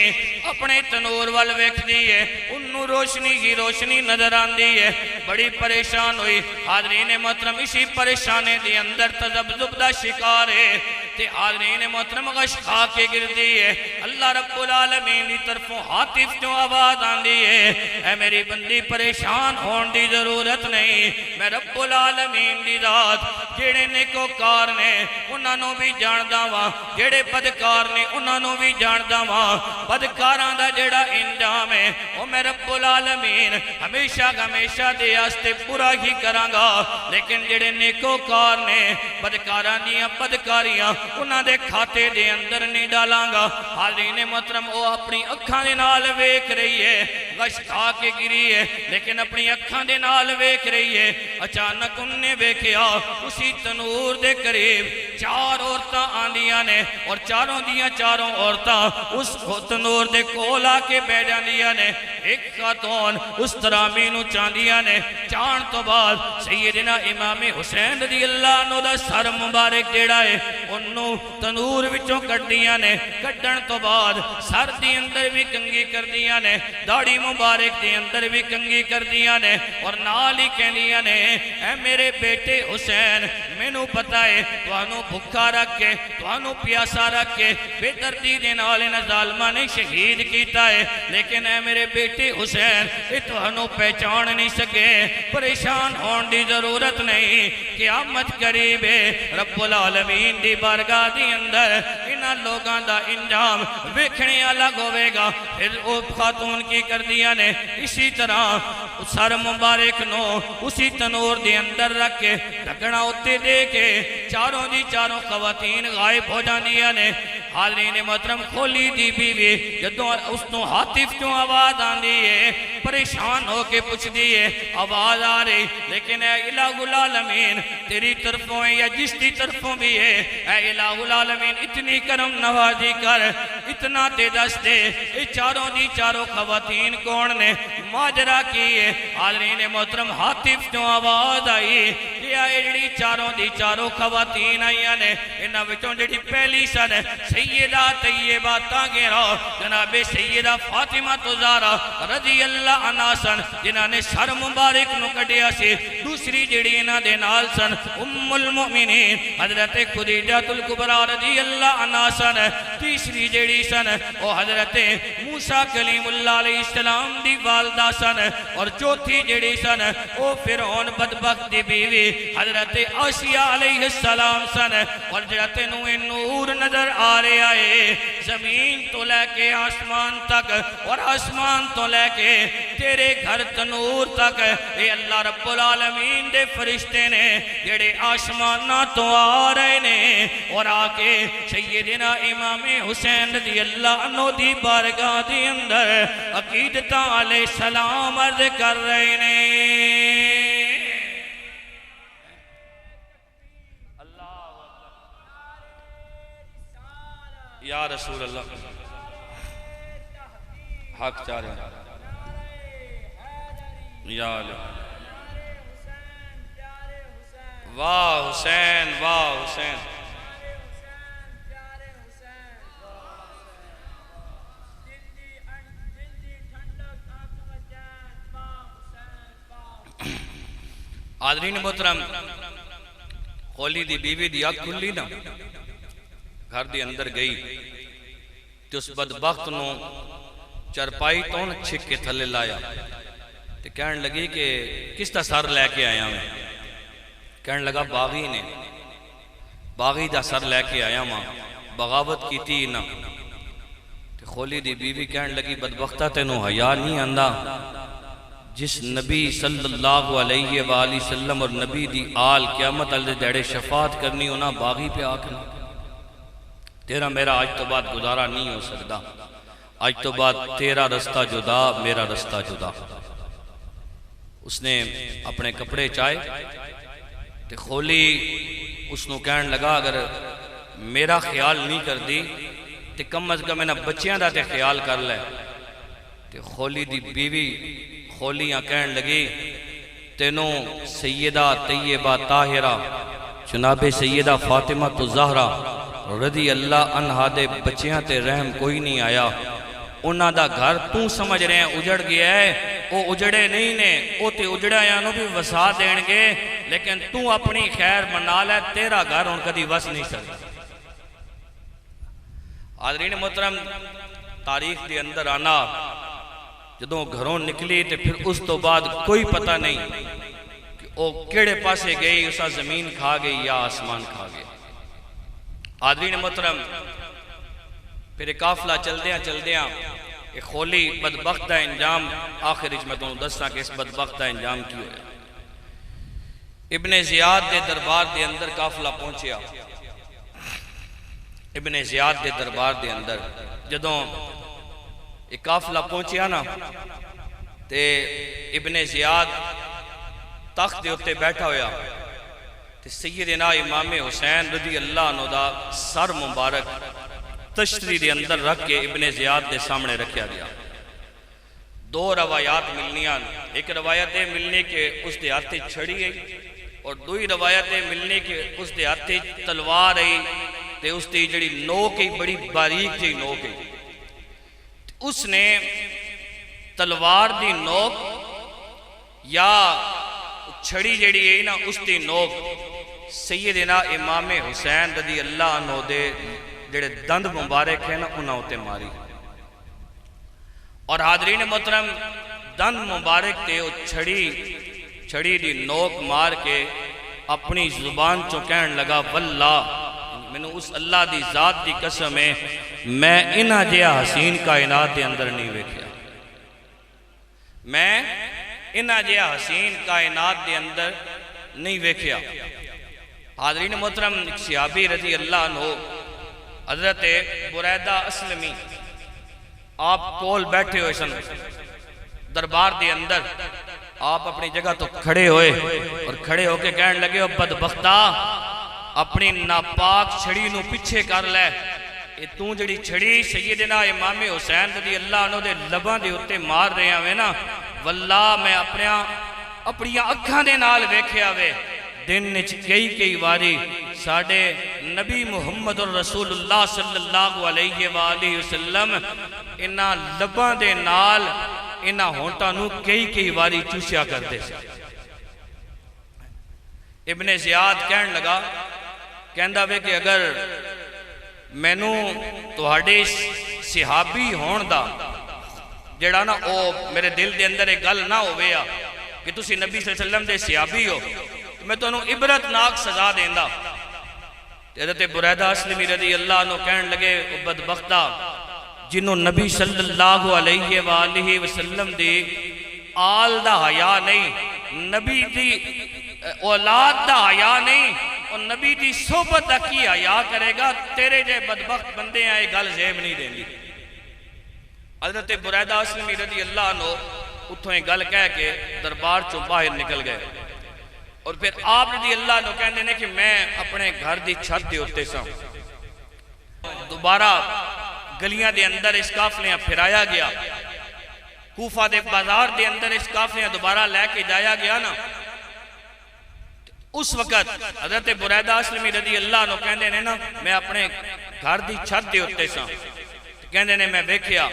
अपने तनूर वाल वेखदी है, उन्नू रोशनी ही रोशनी नजर आती है। बड़ी परेशान हुई। हाज़रीन मोहतरम, इसी परेशानी के अंदर तज़ब्ज़ुब दा शिकार है ते हाज़रीन मोहतरम गश खा के गिरदी है। अल्लाह रब्बुल आलमीन की तरफों हातिफ जो आवाज़ आती है, ऐ मेरी बंदी परेशान होने की जरूरत नहीं, मैं रब्बुल आलमीन दी जात जेड़े नेकोकार ने उन्होंने भी जानदा वा, जेड़े बदकार ने उन्होंने भी जानदा वा। बदकारां दा जेड़ा इंजाम है वो मैं रब्बुल आलमीन हमेशा हमेशा दे आस्ते पूरा ही करांगा, लेकिन जेड़े नेकोकार ने बदकारां दियां बदकारियां उन्हां दे खाते दे अंदर नहीं डालांगा। हाज़रीन मोहतरम, वो अपनी अखां दे नाल वेख रही है, गश खा के गिरी है, लेकिन अपनी अखां दे नाल वेख रही है। अचानक उन्हें वेख्या उसी तनूर दे करीब चार औरतां आंदियां ने और चारों दियां चारों औरतां उस तनूर दे कोल आके बैठ जांदियां ने। एक खातून उस तरामी नूं चांदियां ने। चाण तो बाद सैयदना इमाम हुसैन रज़ी अल्लाह अन्हु दा सर मुबारक जेड़ा है उन्नू तनूर विचों कड्डियां ने। कड्डण तो बाद सर दे अंदर भी कंगी करदियां ने, दाढ़ी मुबारक दे अंदर भी कंगी करदियां ने और नाल ही कहदियां ने, ऐ मेरे बेटे हुसैन, मैनू पता है तुहानू भुखा रख के तुहानू प्यासा रख के बेदर्दी दे नाल इन्हां ज़ालिमां ने शहीद किया है, लेकिन ऐ मेरे बेटे हुसैन ये तुहानू पहचान नहीं सके। परेशान होने की जरूरत नहीं, क़यामत करीब है, रब्बुल आलमीन दी बारगाह दे अंदर इन्हां लोगां दा इंजाम वेखने अलग होवेगा। फिर वो खातून की कर दिया ने, इसी तरह सर मुबारक नो उसी तनूर दे अंदर रख के ढकना उत्ते दे के चारों दी चारों खवातीन गायब हो जांदियां ने। हाज़रीन मोहतरम, खोली दी बीवी जदों उसनों हातिफ क्यों आवाज़ आती है, परेशान होके पूछती है आवाज़ आ रही, लेकिन ऐ इलाहुल आलमीन तेरी तरफों है या जिसकी तरफों भी है, ऐ इलाहुल आलमीन इतनी करम नवाजी कर, इतना ते दस दे ये चारों दी चारों खवातीन कौन ने, माजरा की है। हाज़रीन मोहतरम, हातिफ जो आवाज़ आई जी चारों दी चारों खवातीन आईया ने, इन्हां विचों जिहड़ी पहली सन सैयदा तैयबा ताहिरा जनाबे सैयदा फातिमा ज़हरा रज़ी अल्लाह अन्हा सन, जिन्हां ने सर मुबारक नूं कढिया सी। दूसरी जिहड़ी इन्हां दे नाल सन उम्मुल मुमिनीन हजरत खुदीजातुल कुबरा रज़ी अल्लाह अन्हा सन। तीसरी जिहड़ी सन वो हजरत मूसा कलीमुल्लाह अलैहिस्सलाम दी वालदा सन। और चौथी जिहड़ी सन वो फिरौन बदबख्त दी बीवी हजरत आसिया अलैहिस्सलाम सन। और जिहड़ा तैनूं नूर नजर आ रहा है जमीन तो लैके आसमान तक और आसमान तो लैके तेरे घर तनूर तक ये अल्लाह रब्बुल आलमीन दे फरिश्ते ने जेड़े आसमाना तो आ रहे ने और आके सैयदना इमाम हुसैन रज़ी अल्लाह अन्हु दी बारगाह दे अंदर अकीदतां अलैहि सलाम अर्ज कर रहे ने। या रसूल अल्लाह हक चाह रहे या वाह हुसैन वाह हुसैन। आदरीन मोहतरम खोली दी बीवी दी अख खुली ना घर दे अंदर गई तो उस बदबख्त नूं चरपाई तो छिक के थले लाया तो कहन लगी कि किसका सर लैके आया मैं। कहन लगा बागी ने बागी का सर लैके आया वहाँ बगावत की थी ना। तो खोली दी बीवी कहन लगी बदबख्ता तेनों हया नहीं आंदा जिस नबी सल्लल्लाहु अलैहि वसल्लम और नबी दी आल क़यामत अल दे शफात करनी उन्हें बागी पे आखना तेरा मेरा आज तो बाद गुजारा नहीं हो सकता। आज तो बाद तेरा रास्ता जुदा मेरा रास्ता जुदा। उसने अपने कपड़े चाहे तो खोली उसनों कहन लगा अगर मेरा ख्याल नहीं कर दी तो कम अज कम इन्हां बच्चियां दा ते ख्याल कर ले। तो खोली दी बीवी खोलियां कहन लगी तेनों सैयदा तैयबा ताहिरा जनाबे सैयदा फातिमा तो ज़हरा रज़ी अल्लाह अन्हा दे बच्चियां ते रहम कोई नहीं आया। उन्हां दा घर तू समझ रहे हैं उजड़ गया है, वो उजड़े नहीं ने, वो तो उजड़ाया भी वसा देंगे लेकिन तू अपनी खैर मना लै तेरा घर हुण कदी वस नहीं सकता। आदरीन मोहतरम तारीख के अंदर आना जदों घरों निकली तो फिर उस तो बाद कोई पता नहीं कि वो केड़े पासे गई, उसा जमीन खा गई या आसमान खा गया। आदरीन मोहतरम फिर काफला चलदियां चलदियां एक खोली बदबख्त का इंजाम आखिर मैं तुहानूं दस्सां कि इस बदबख्त का इंजाम की होया। इब्ने ज़ियाद के दरबार के अंदर काफला पहुंचया। इब्ने ज़ियाद के दरबार के अंदर जदों एक काफला पहुंचया ना ते इब्ने ज़ियाद तख्त के उत्ते बैठा होया ते सैयदना इमाम हुसैन रज़ी अल्लाह अन्हु दा सर मुबारक तश्तरी के अंदर रख के इब्ने ज़ियाद के सामने रखा गया। दो रवायात मिलनियां, एक रवायत मिलने के उसके हाथ छड़ी गई और दूई रवायत मिलने के उसके हाथ तलवार आई तो उसकी जी नोक ही बड़ी बारीक जी नोक है। उसने तलवार की नोक या छड़ी जी है ना उसकी नोक सैयदना इमाम हुसैन रज़ी अल्लाह अन्हु दे जेड़े दंद मुबारक है ना उन्होंने उत्ते मारी। और हाजरीन मोहतरम दंद मुबारक ते छड़ी दी नोक मार के अपनी जुबान चो कहन लगा वल्ला मैनू उस अल्लाह दी जात दी कसम है मैं इन्हां जिहा हसीन कायनात के अंदर नहीं वेख्या, मैं इन्हां जिहा हसीन कायनात के अंदर नहीं वेख्या। हाजरीन मोहतरम सहाबी रज़ी अल्लाह अन्हु हजरत बुरैदा असलमी आप कोल बैठे हुए सन दरबार के अंदर। आप अपनी जगह तो खड़े हुए और खड़े होके कहने लगे ओ बदबख्ता अपनी नापाक छड़ी नू पीछे कर लै। तू जी छड़ी सैयदना इमाम हुसैन रज़ी अल्लाह अन्हु दे लबां दे उत्ते मार रहा वे ना वल्ला मैं अपनी अखां दे नाल वेख्या वे दिन कई बारी साडे नबी मुहम्मद रसूलुल्लाह सल्लल्लाहु अलैहि वसल्लम इन्हां लबां दे नाल इन्हां होंठां नूं कई बारी चूसिया करते थे। इब्ने ज़ियाद कहन लगा, कहंदा वे कि अगर मैनू तुहाडे सहाबी होण दा जेड़ा ना ओ मेरे दिल के अंदर एक गल ना होवे आ कि तुसी नबी सल्लल्लाहु अलैहि वसल्लम दे सहाबी हो, तो मैं तुहानू इबरतनाक सजा देंदा। हज़रत बुरैदा अस्लमी रज़ी अल्लाह अन्हु कहन लगे, बदबख्ता जिन्हों नबी सल्लल्लाहु अलैहि वसल्लम दी आल दा हया नहीं, नबी दी औलाद दा हया नहीं, और नबी दी सोबत दा की हया करेगा। तेरे जे बदबख्त बंदे हैं, ये गल जेब नहीं देंदी। हज़रत बुरैदा अस्लमी रज़ी अल्लाह अन्हु उतों एक गल कह के दरबार चो बाहर निकल गए, और फिर आप रज़ी अल्लाह अन्हु कहते हैं कि मैं अपने घर की छत के उत्ते सा, दोबारा गलियां दे अंदर इस काफलियां फिराया गया, कूफा दे बाजार दे अंदर इस काफलियां दोबारा लैके जाया गया ना। उस वक़्त हज़रत बुरैदा अस्लमी रज़ी अल्लाह अन्हु कहते हैं ना, मैं अपने घर की छत के उत्ते सा, कहते ने मैं वेख्या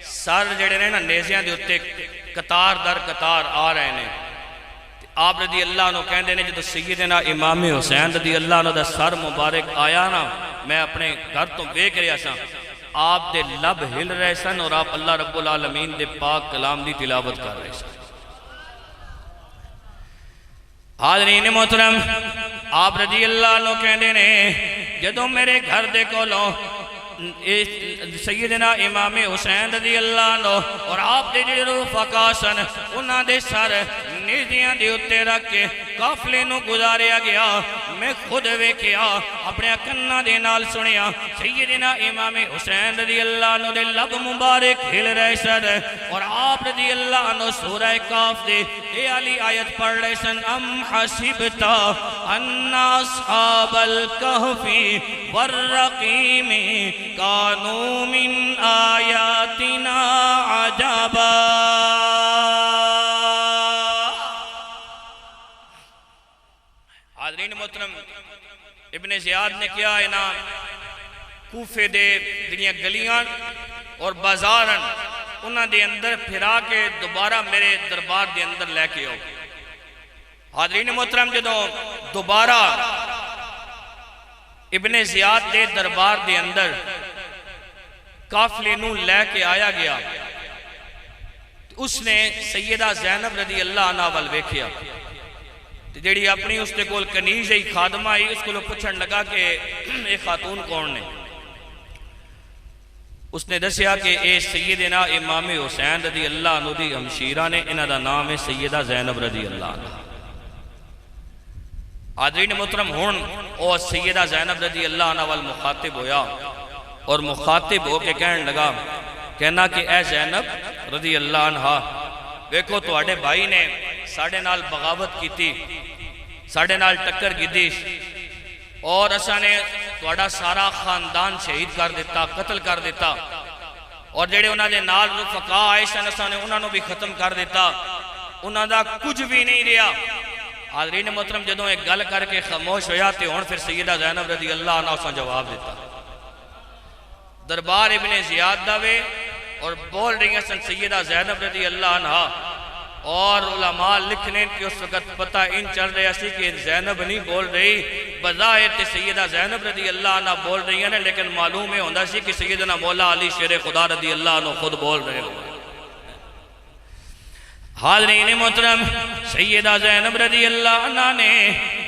सर जेड़े ने ना नेज़ियां दे उत्ते कतार दर कतार आ रहे हैं। आप रज़ी अल्लाह अन्हु कहते हैं जो सैयदना इमाम हुसैन रज़ी अल्लाह अन्हु दा सर मुबारक आया ना, मैं अपने घर तो वेख रहा सा, आप दे लब हिल रहे सन और आप अल्लाह रब्बुल आलमीन दे पाक कलाम की तिलावत कर रहे सन। हाज़रीन मोहतरम, आप रज़ी अल्लाह अन्हु कहते ने जदों मेरे घर दे कोलों सैयदना इमाम हुसैन रज़ी अल्लाह अन्हु और आप दे जिहड़े रफ़का सन उन्हां दे सर नेज़ियां दे उत्ते रख के काफले नूं गुजारिया गया। मैं खुद वेख्या, अपने कन्नां दे नाल सुनिया, सैयदना इमाम हुसैन रज़ी अल्लाह अन्हु दे लब मुबारक हिल रहे सन, और आप रज़ी अल्लाह अन्हु सूरह काफ दे ये वाली आयत पढ़ रहे सन, अम हसिबता अन्ना अस्हाबल कहफी वर्रक़ीमी कानू मिन आयातिना अजबा। हाज़रीन मोहतरम, इब्ने ज़ियाद ने क्या है ना, कूफे दे जिहड़ियां गलियां और बाजार उन्हां दे अंदर फिरा के दोबारा मेरे दरबार दे अंदर लैके आओ। हाज़रीन मोहतरम, जदों दोबारा इब्ने ज़ियाद दे दरबार दे अंदर काफले नूं लैके आया गया, उसने सैयदा ज़ैनब रज़ी अल्लाह अन्हा वल वेख्या, जिहड़ी अपनी उसके कोल कनीज ही खादमा आई, उसको पूछण लगा कि ये खातून कौन ने। उसने दसिया कि ये सैयदना इमाम हुसैन रज़ी अल्लाह अन्हु दी हमशीरा ने, इन्हां दा नाम है सैयदा ज़ैनब रज़ी अल्लाह अन्हा। हाज़रीन मोहतरम, हुण और सैयदा ज़ैनब रज़ी अल्लाह अन्हा वल मुखातिब होया, और मुखातिब होके कहन लगा, कहना कि ए ज़ैनब रज़ी अल्लाह अन्हा, देखो तुहाडे भाई ने साडे नाल बगावत की, साडे नाल टक्कर कीती, और असा ने तुहाडा सारा खानदान शहीद कर दिता, कतल कर दिता, और जेड़े उन्हां दे नाल रुफका आए सन असा ने उन्हां नूं भी खत्म कर दिता, उन्हां दा कुछ भी नहीं रहा। हाज़रीन मोहतरम, जदों एक गल करके खामोश होया तो हुण फिर सैयदा ज़ैनब रज़ी अल्लाह अन्हा उस जवाब दिता। दरबार इब्ने ज़ियाद दा वे और बोल रही सन सैयदा ज़ैनब रज़ी अल्लाह अन्हा, और उलमा लिखने कि उस वक़्त पता इन चल रहा सी कि ज़ैनब नहीं बोल रही, बज़ाहिर ते सैयदा ज़ैनब रज़ी अल्लाह अन्हा बोल रही है, लेकिन मालूम है होंदा सी कि सैयदना मौला अली शेर खुदा रज़ी अल्लाह अन्हु खुद बोल रहे हो। हाज़रीन मोहतरम, सैयदा ज़ैनब रज़ी अल्लाह अन्हा ने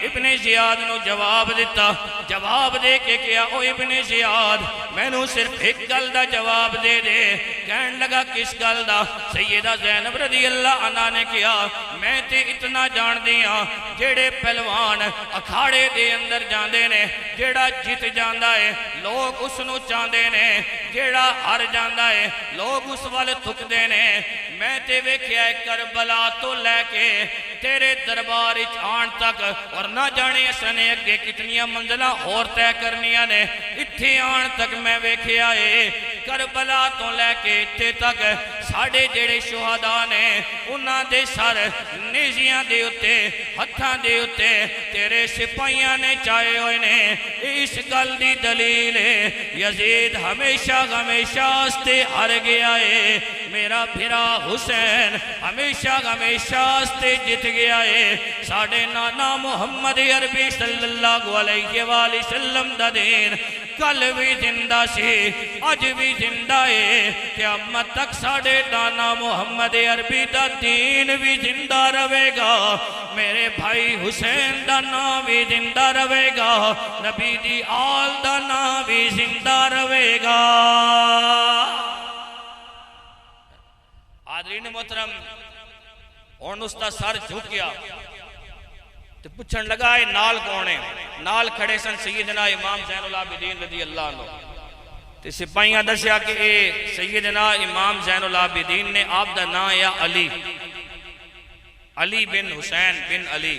इब्ने ज़ियाद नूं जवाब दिता। जवाब दे के क्या, ओ इब्ने ज़ियाद मैनू सिर्फ एक गल दा जवाब दे दे। कहन लगा किस गल दा? सैयदा ज़ैनब रज़ी अल्लाह अन्हा ने कहा, मैं ते इतना जानदी हां, जेड़े पहलवान अखाड़े दे अंदर जांदे ने, जेड़ा जित जांदा है लोग उसनू चाहते ने, जेड़ा हार जांदा है लोग उस वाल थुकदे ने। मैं ते वेख्या करबला तो लैके तेरे दरबार आन तक, और ना जाने असने अगे कितनियां मंजिला होर तय करनियां ने, इत्थे आन तक मैं वेख्या है करबला तो लैके इत्थे तक साडे जेड़े शुहदा ने उन्हां दे सर नेज़ियां दे उत्ते हत्थां दे उत्ते तेरे सिपाहियां ने चाहे होए ने। इस गल दी दलील है यजीद हमेशा हमेशा आस्ते हार गया है, मेरा फिरा हुसैन हमेशा हमेशा आस्ते जित गया है। साढ़े नाना मुहम्मद अरबी सल्लल्लाहु अलैहि वसल्लम दा दीन कल भी जिंदा से अज भी जिंदा है। क़यामत तक साढ़े नाना मुहम्मद अरबी दा दीन भी जिंदा रहेगा। मेरे भाई हुसैन दा नाम भी जिंदा रहेगा। नबी दी आल दा नाम भी जिंदा रहेगा। हाज़रीन मोहतरम हुण उसका सर झुक गया तो पूछन लगा ये नाल कौन है। नाल खड़े सन सैयदना इमाम ज़ैनुल आबिदीन रज़ी अल्लाह अन्हु। तो सिपाहियां दसिया कि ये सैयदना इमाम ज़ैनुल आबिदीन ने आप दा नाम है अली, अली बिन हुसैन बिन अली।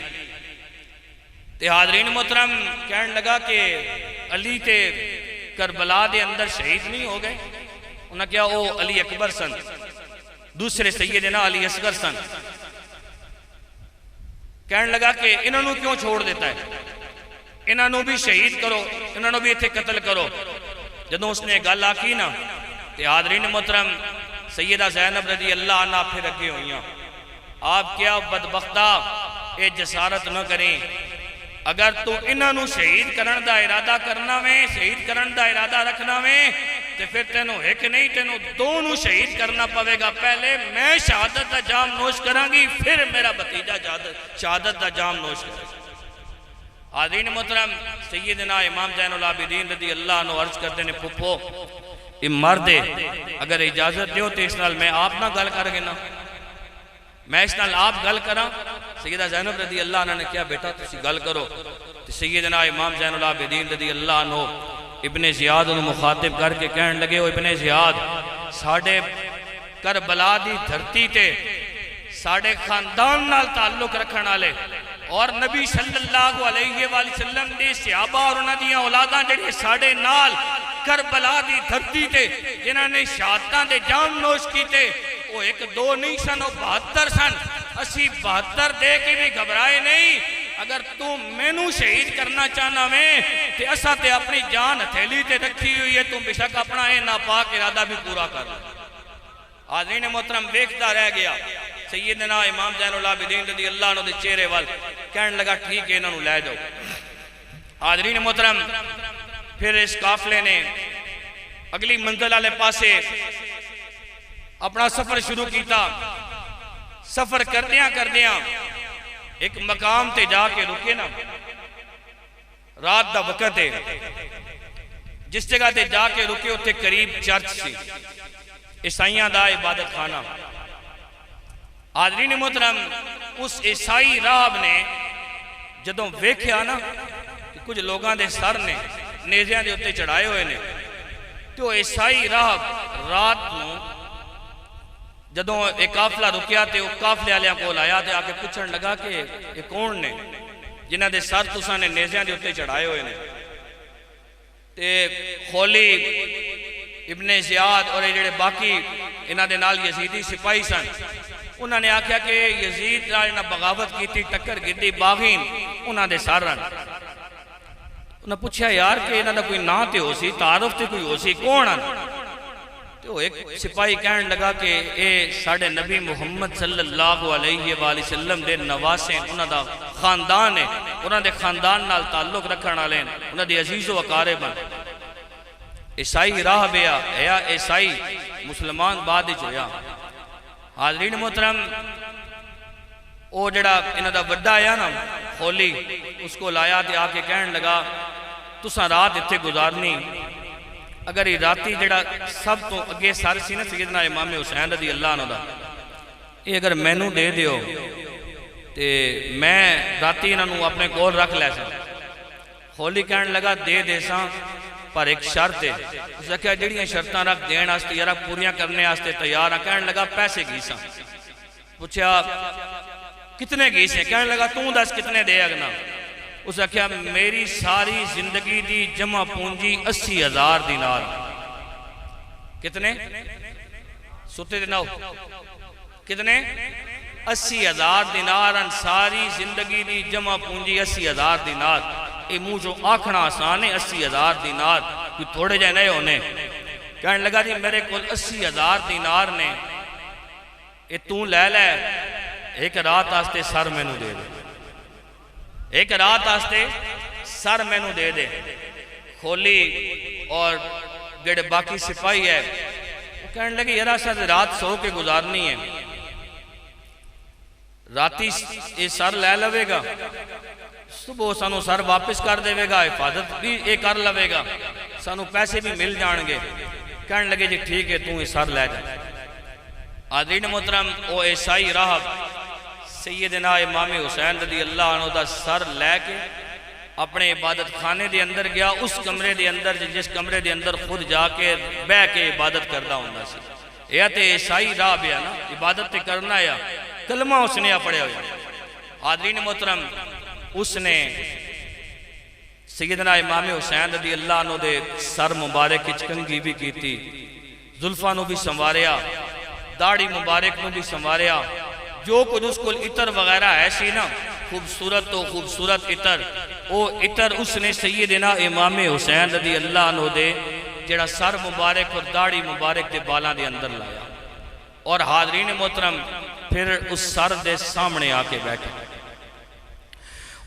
ते हाज़रीन मोहतरम कहन लगा कि अली ते करबला दे अंदर शहीद नहीं हो गए। उन्हें क्या वो अली अकबर सन, दूसरे सैयदना अली असगर सन। कहने लगा कि इन्होंने क्यों छोड़ देता है, इन्होंने भी शहीद करो, इन्होंने भी इत्थे कत्ल करो। जदों उसने गल आखी ना तो हाज़रीन मोहतरम सैयदा ज़ैनब रज़ी अल्लाह अन्हा फिर अगे हुई। आप क्या बदबख्ता ये जसारत न करें, अगर तू इन्हों शहीद करने का इरादा करना वे, शहीद करने का इरादा रखना वे तो फिर तेनों एक नहीं तेनों दो नू शहीद करना पवेगा। पहले मैं शहादत का जाम नोश करांगी, फिर मेरा भतीजा शहादत का जाम नोश करेगा। हाज़रीन मोहतरम सैयदना इमाम ज़ैनुल आबिदीन रज़ी अल्लाह अन्हु अर्ज करते हैं फुफो ये मर्द है, अगर इजाजत दो तो इस नाल मैं आप ना गल कर ना, मैं इस नाल आप गल करा। सैयदा ज़ैनब रज़ी अल्लाह अन्हा ने कहा बेटा तुसी गल करो। तो सैयदना इमाम ज़ैनुल आबिदीन रज़ी अल्लाह अन्हु इब्ने ज़ियाद नूं मुखातिब करके कहन लगे ओ इब्ने ज़ियाद साडे करबला दी धरती ते साडे खानदान नाल ताल्लुक रखण वाले और नबी सल्लल्लाहु अलैहि वसल्लम दे सहाबा और उन्हां दी औलादां जेहड़े साडे नाल करबला दी धरती ते जिन्हां ने शहादतां दे जाम नोश कीते वो एक दो नहीं सन, वो 72 सन। असी 72 दे के भी घबराए नहीं। अगर तू मैनू शहीद करना चाहना वे तो असा ते अपनी जान हथेली ते रखी हुई है, तू बेशक अपना ये नापाक इरादा भी पूरा कर। हाज़रीन मोहतरम देखता रह गया सैयदना इमाम ज़ैनुल आबिदीन रज़ी अल्लाह अन्हु दे चेहरे वाल, कहने लगा ठीक है इन्हों लै जाओ। हाज़रीन मोहतरम फिर इस काफले ने अगली मंजिल वाले पासे अपना सफर शुरू किया। सफर करदियां करदियां एक मकाम ते जाके रुके ना, रात का वक्त है, जिस जगह ते जाके रुके उत्थे करीब चर्च सी, ईसाइयां दा इबादत खाना। हाज़रीन मोहतरम उस ईसाई राहब ने जदों वेख्या ना कि कुछ लोगों के सर ने नेज़ियां दे उत्ते चढ़ाए हुए ने, तो ईसाई राहब रात नूं जदों एक काफला रुकिया तो काफले वालियां कोल आया तो आके पूछण लगा कि ये कौन ने जिन्हां दे सर तुसां ने नेज़ियां दे उत्ते चढ़ाए हुए ने। ते खौली इब्ने ज़ियाद और जिहड़े बाकी इन्हां दे नाल यजीदी सिपाही सन, उन्होंने आख्या कि यजीद नाल इन्हां बगावत की टक्कर गिद्दी बागीन उन्हां दे सर हन। उन्हें पूछा यार कि इन्हां दा कोई नाम तो हो सी, तारुफ तो कोई हो सी, कौन हन? तो एक सिपाही कहने लगा कि ये साढ़े नबी मुहम्मद सल्लल्लाहु अलैहि वसल्लम दे नवासे, उन्हां दा खानदान है, उन्हां दे खानदान नाल ताल्लुक रखण वाले हैं, उन्हां दे अजीज़ व अकारिब हैं। ईसाई राह बेया है, ईसाई मुसलमान बाद विच होया। हाज़रीन मोहतरम वो जड़ा इन्हां दा वड्डा आया ना खौली, उसको लाया तो आके कहने लगा तुसां रात इत्थे गुजारनी, अगर ये राती जड़ा सब तो अगे सर सी ना सैयदना इमाम हुसैन रज़ी अल्लाह अन्हु दा, ये अगर मैनू दे दिओ तो मैं राती इन्हों अपने कोल रख लै सा। खौली कहने लगा दे सा पर एक शर्त है। उस आख्या जिहड़ियां शर्तां रख देण वास्ते यार पूरियां करने वास्ते तैयार हाँ। कहने लगा पैसे की सा। पूछा कितने की से? कहने लगा तू दस कितने दे अगना। उस आख्या मेरी सारी जिंदगी दी जमा पूंजी 80,000 दिनार। कितने? सुते दिन आओ कितने? 80,000 दिनार। सारी जिंदगी दी जमा पूंजी 80,000 दिनार। ये मुंह चो आखना आसान है 80,000 दिनार, कोई थोड़े जे नहीं होने। कहने लगा जी मेरे को 80,000 दिनार ने, ये तू लै लै, एक रात आस्ते सर मैनू दे दे, एक रात आस्ते सर मैनू दे दे। खोली और जेड़े बाकी सिपाही है वो कहने लगे यार अस रात सो के गुजारनी है, राती ये सर लै लवेगा, सुबह सानू सर वापस कर देगा, हिफाजत भी ये कर लवेगा, सानू पैसे भी मिल जाएंगे। कहने लगे जी ठीक है, तू ये सर लै जा। आदरीन मोहतरम, ओ ईसाई राहब सैयदना इमाम हुसैन रज़ी अल्लाह अन्हु दा सर लैके अपने इबादत खाने के अंदर गया, उस कमरे के अंदर जिस कमरे के अंदर खुद जाके बह के इबादत करता होंदा सी। यह तो ईसाई राह है ना, इबादत तो करना है, कलमा उसने पढ़िया हुआ। आदरीन मोहतरम, उसने सैयदना इमाम हुसैन रज़ी अल्लाह अन्हु दे सर मुबारक की कंघी भी की, जुल्फा भी संवारिया, दाढ़ी मुबारक भी संवारिया, जो कुछ उसको इतर वगैरह है सी ना, खूबसूरत तो खूबसूरत इतर, वो इतर उसने सैयदना इमाम हुसैन रज़ी अल्लाह अन्हु दे जेड़ा सर मुबारक और दाढ़ी मुबारक के बालों के अंदर लाया। और हाजरीन मोहतरम, फिर उस सर के सामने आके बैठे।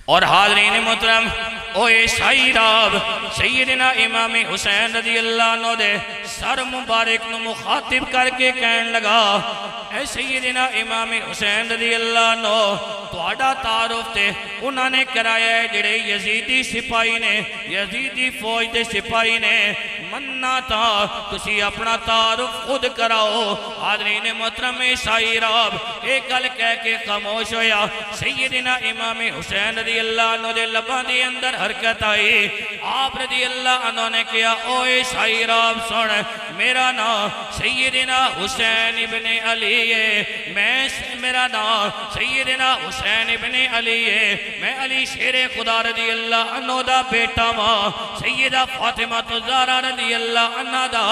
और हाजरीन मोहतरम, ओ ईसाई राव सैयदना इमाम हुसैन रज़ी अल्लाह अन्हु दे सर मुबारक को मुखातिब करके कहने लगा, ऐ सैयदना इमाम हुसैन रज़ी अल्लाह अन्हु, तुहाडा तारुफ ते उन्होंने कराया है जेड़े यजीदी सिपाही ने, यजीदी फौज के सिपाही ने, मन्ना था तुसी अपना तारुफ खुद कराओ। हाज़रीन मोहतरम, ईसाई राव एक गल कह के खामोश होया। सैयदना इमाम हुसैन रज़ी अल्लाह अन्हु दे लबां दे अंदर हरकत आई। आप रज़ी अल्लाह अन्हु ने कहा, ओ ईसाई राव सुन, मेरा नाम सैयदना हुसैन इब्ने अली है, मेरा नाम सैयदना हुसैन इब्ने अली है, मैं अली शेरे खुदा रज़ी अल्लाह अन्हु दा बेटा वां, सैयदा फातिमा ज़हरा रज़ी अल्लाह अन्हा दा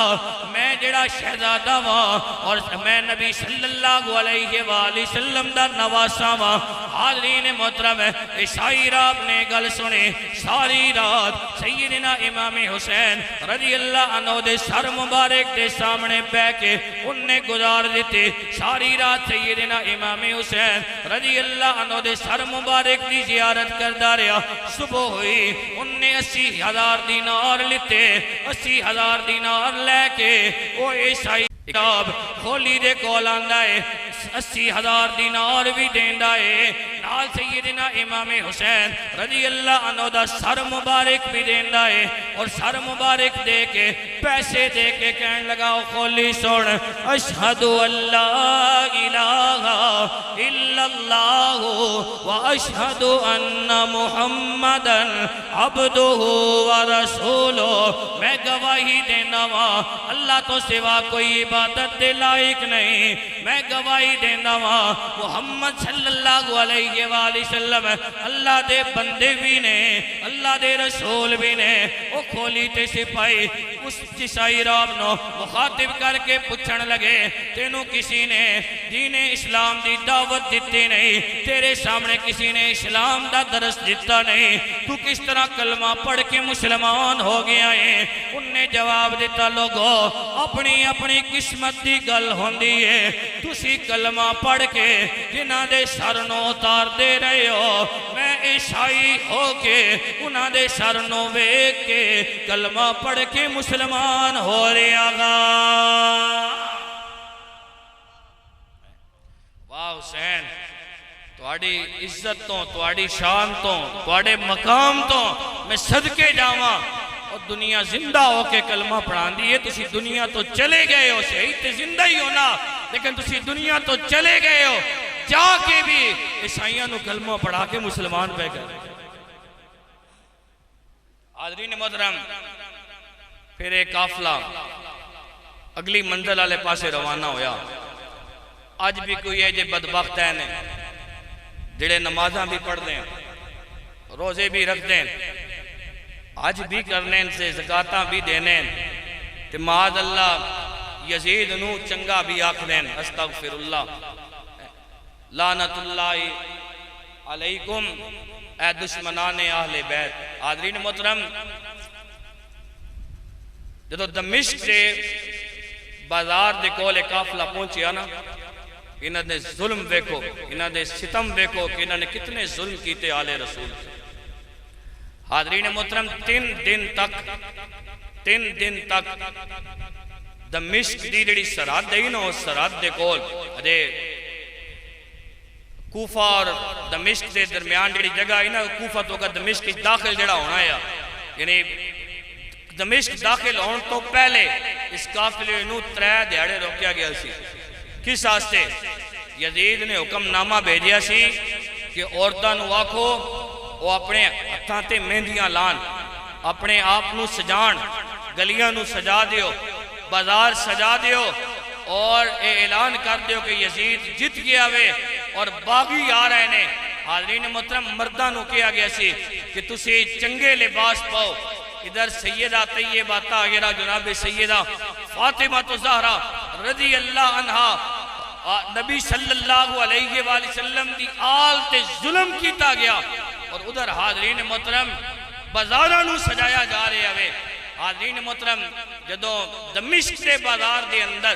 मैं जेड़ा शहजादा वां, और मैं नबी सल्लल्लाहु अलैहि वसल्लम दा नवासा वां। हाज़रीन मोहतरम, ईसाई राव ने गल सुनी। सारी रात सैयदना इमाम हुसैन रज़ी अल्लाह अन्हु दे सर मुबारक के सामने बह के उन्हें गुजार दी। सारी रात सैयदना इमाम हुसैन रज़ी अल्लाह अन्हु दे सर मुबारक की जियारत करता रहा। सुबह हुई, उन्हें 80,000 दीनार लिते। 80,000 दीनार लैके वो ईसाई राव खोली दे कोल आंदा है, 80,000 दीनार भी देंदा है, नाल सैयदना इमाम हुसैन रज़ी अल्लाह अन्हु दा सर मुबारक भी देंदा है। और सर मुबारक दे के पैसे दे के कहने लगा, खोली सुन, अशहदु अल्ला इलाहा इल्लल्लाह व अशहदु अन्ना मुहम्मदन अब्दुहु व रसूलुहु, मैं गवाही देना वा अल्लाह तो सिवा कोई इबादत दे लायक नहीं, मैं गवाही देना वा मुहम्मद सल्लल्लाहु अलैहि वसल्लम अल्लाह दे बंदे भी ने, अल्लाह दे रसूल भी ने। वो खोली ते सिपाही उस ईसाई राव नो मुखातिब करके पूछण लगे, तेनू किसी ने दीन इस्लाम दी दावत दी नहीं, तेरे सामने किसी ने इस्लाम दा दरस दिता नहीं, तू किस तरह कलमा पढ़ के मुसलमान हो गया है? उन्हें जवाब दिता, लोगो अपनी अपनी किस्मत की गल होंदी है, तुसी कलमा पढ़ के जिन्हां दे सर नो उतार दे रहे हो, मैं ईसाई हो के उन्हां दे सर नो वेख के कलमा पढ़ के मुसलमान हो रहा गा। वाह हुसैन, तुहाडी इज्जत तो, तुहाडी शान तो, तुहाडे मकाम तो मैं सदके जावां। और दुनिया जिंदा होके कलमा पढ़ाती है, तुसी दुनिया तो चले गए हो, शहीद तो जिंदा ही हो ना, लेकिन तुसी दुनिया तो चले गए हो, जाके भी ईसाइयों को कलमा पढ़ा के मुसलमान पे गए। हाज़रीन मोहतरम, फिर एक काफला अगली मंजिल वाले पासे रवाना होया। अज भी कोई है जे बदबख्त है ने जेड़े नमाजा भी पढ़ते हैं, रोजे भी रखते हैं, हज भी करने से ज़काता भी देने, ते माद अल्लाह यजीद नू चंगा भी आख देन, अस्तगफिरुल्लाह लानतुल्लाहि अलैकुम ए दुश्मनाने आहले बैत। हाज़रीन मोहतरम, जो दमिश्क से बाजार दे कोल काफला पहुंचिया ना, इन्हां दे जुल्म वेखो, इन्हां दे सितम वेखो कि इन्हां ने कितने जुल्म कीते आले रसूल। हाज़रीन मोहतरम, 3 दिन तक दमिश्क दी जिहड़ी सरहद है ना, उस सरहद दे कोल अजे कूफा और दमिश्क के दरमियान जी जगह है ना, कूफा तो का दमिश्क दाखिल जड़ा होना है, यानी दमिश्क दाखिल होने तो पहले इस काफिले नूं 3 दिहाड़े रोकया गया सी। किस वास्ते? यजीद ने हुक्मनामा भेजिया सी कि औरतां नूं आखो वो अपने हत्थां ते मेहंदियां लान, अपने आप नूं सजाण, गलियां नूं सजा दियो, बाजार सजा दियो और ये ऐलान कर दियो कि यजीद जित गया वे और बागी आ रहे ने। हाज़रीन मोहतरम, मर्दां नूं कहा गया सी कि तुसी चंगे लिबास पाओ। इधर सैयदा तैयबा ताहिरा जनाब सैयदा फातिमा तो ज़हरा रज़ी अल्लाह अन्हा नबी सल्लल्लाहु अलैहि वसल्लम दी आल ते जुल्म किया गया और उधर हाज़रीन मोहतरम बाजारां नूं सजाया जा रहा है। हाज़रीन मोहतरम, जदों दमिश्क के बाजार के अंदर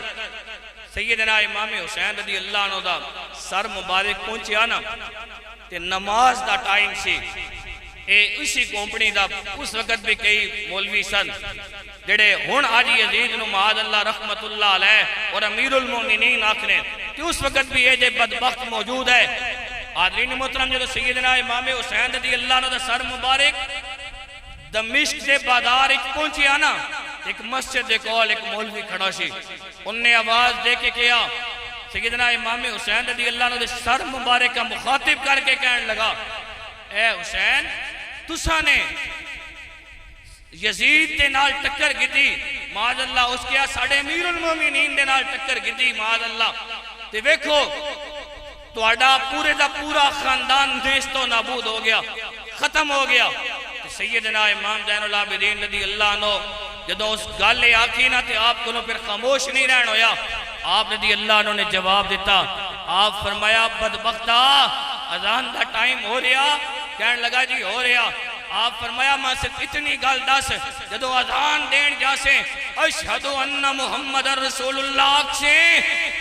सैयदना इमाम हुसैन रज़ी अल्लाह अन्हु दा सर मुबारक पहुंचा ना, ते नमाज दा टाइम सी। इसी कंपनी का उस वक्त भी कई मौलवी सन जेड़े हुण अज यजीद नूं माद अल्लाह रहमतुल्लाह अलैह और अमीरुल मोमिनीन आखने, कि उस वक्त भी ये जे बदबख्त मौजूद है। हाज़रीन मोहतरम, जो सैयदना इमाम हुसैन रज़ी अल्लाह अन्हु दा सर मुबारक दमिश्क के बाजार पहुंचिया ना, एक मस्जिद के कोल एक मौलवी खड़ा सी, उन्हें आवाज दे के कहा, सैयदना इमाम हुसैन रज़ी अल्लाह अन्हु दे सर मुबारक का मुखातिब करके कहने लगा, ए हुसैन, तुसा ने यजीद दे नाल टक्कर कीती, माज़अल्लाह उसके साडे अमीरुल मोमिनीन दे नाल टक्कर कीती, माज़अल्लाह, ते वेखो तुहाडा पूरे दा पूरा खानदान देश तो नाबूद हो गया, खत्म हो गया। सैयदना इमाम ज़ैनुल आबिदीन रज़ी अल्लाह अन्हु जदों उस गल आखी ना, तो आप को फिर खामोश नहीं रहन होया। आप रज़ी अल्लाह अन्हु ने जवाब दिता, आप फरमाया, बदबख्ता अजान का टाइम हो रहा। कहने लगा, जी हो रहा। आप फरमाया, मैं सिर्फ इतनी गल दस, जदों अजान देन जासे अशहदु अन्ना मुहम्मदर रसूलुल्लाह से,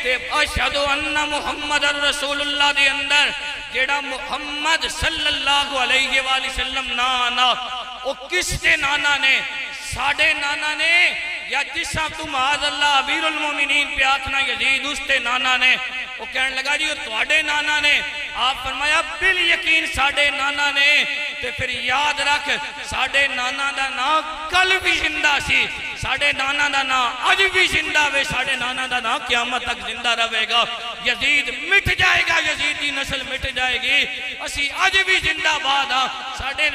ते अशहदु अन्ना मुहम्मदर रसूलुल्लाह दे अंदर जेड़ा मुहम्मद सल्लल्लाहु अलैहि वसल्लम ना आना, वो किस दे नाना ने? साडे नाना ने, या जिसा तुम माज़अल्लाह अमीरुल मोमिनीन पे आखना यजीद उसते नाना ने? वो कहने लगा, जी तुहाडे नाना ने। आप फरमाया, बिल यकीन साडे नाना ने। ते फिर याद रख, साडे नाना दा नाम कल भी जिंदा सी, साडे नाना दा नाम अज भी जिंदा वे, साडे नाना दा नाम क़यामत तक जिंदा रहेगा। यजीद मिट जाएगा, यजीद की नस्ल मिट जाएगी, असी अज भी जिंदाबाद हाँ। साडे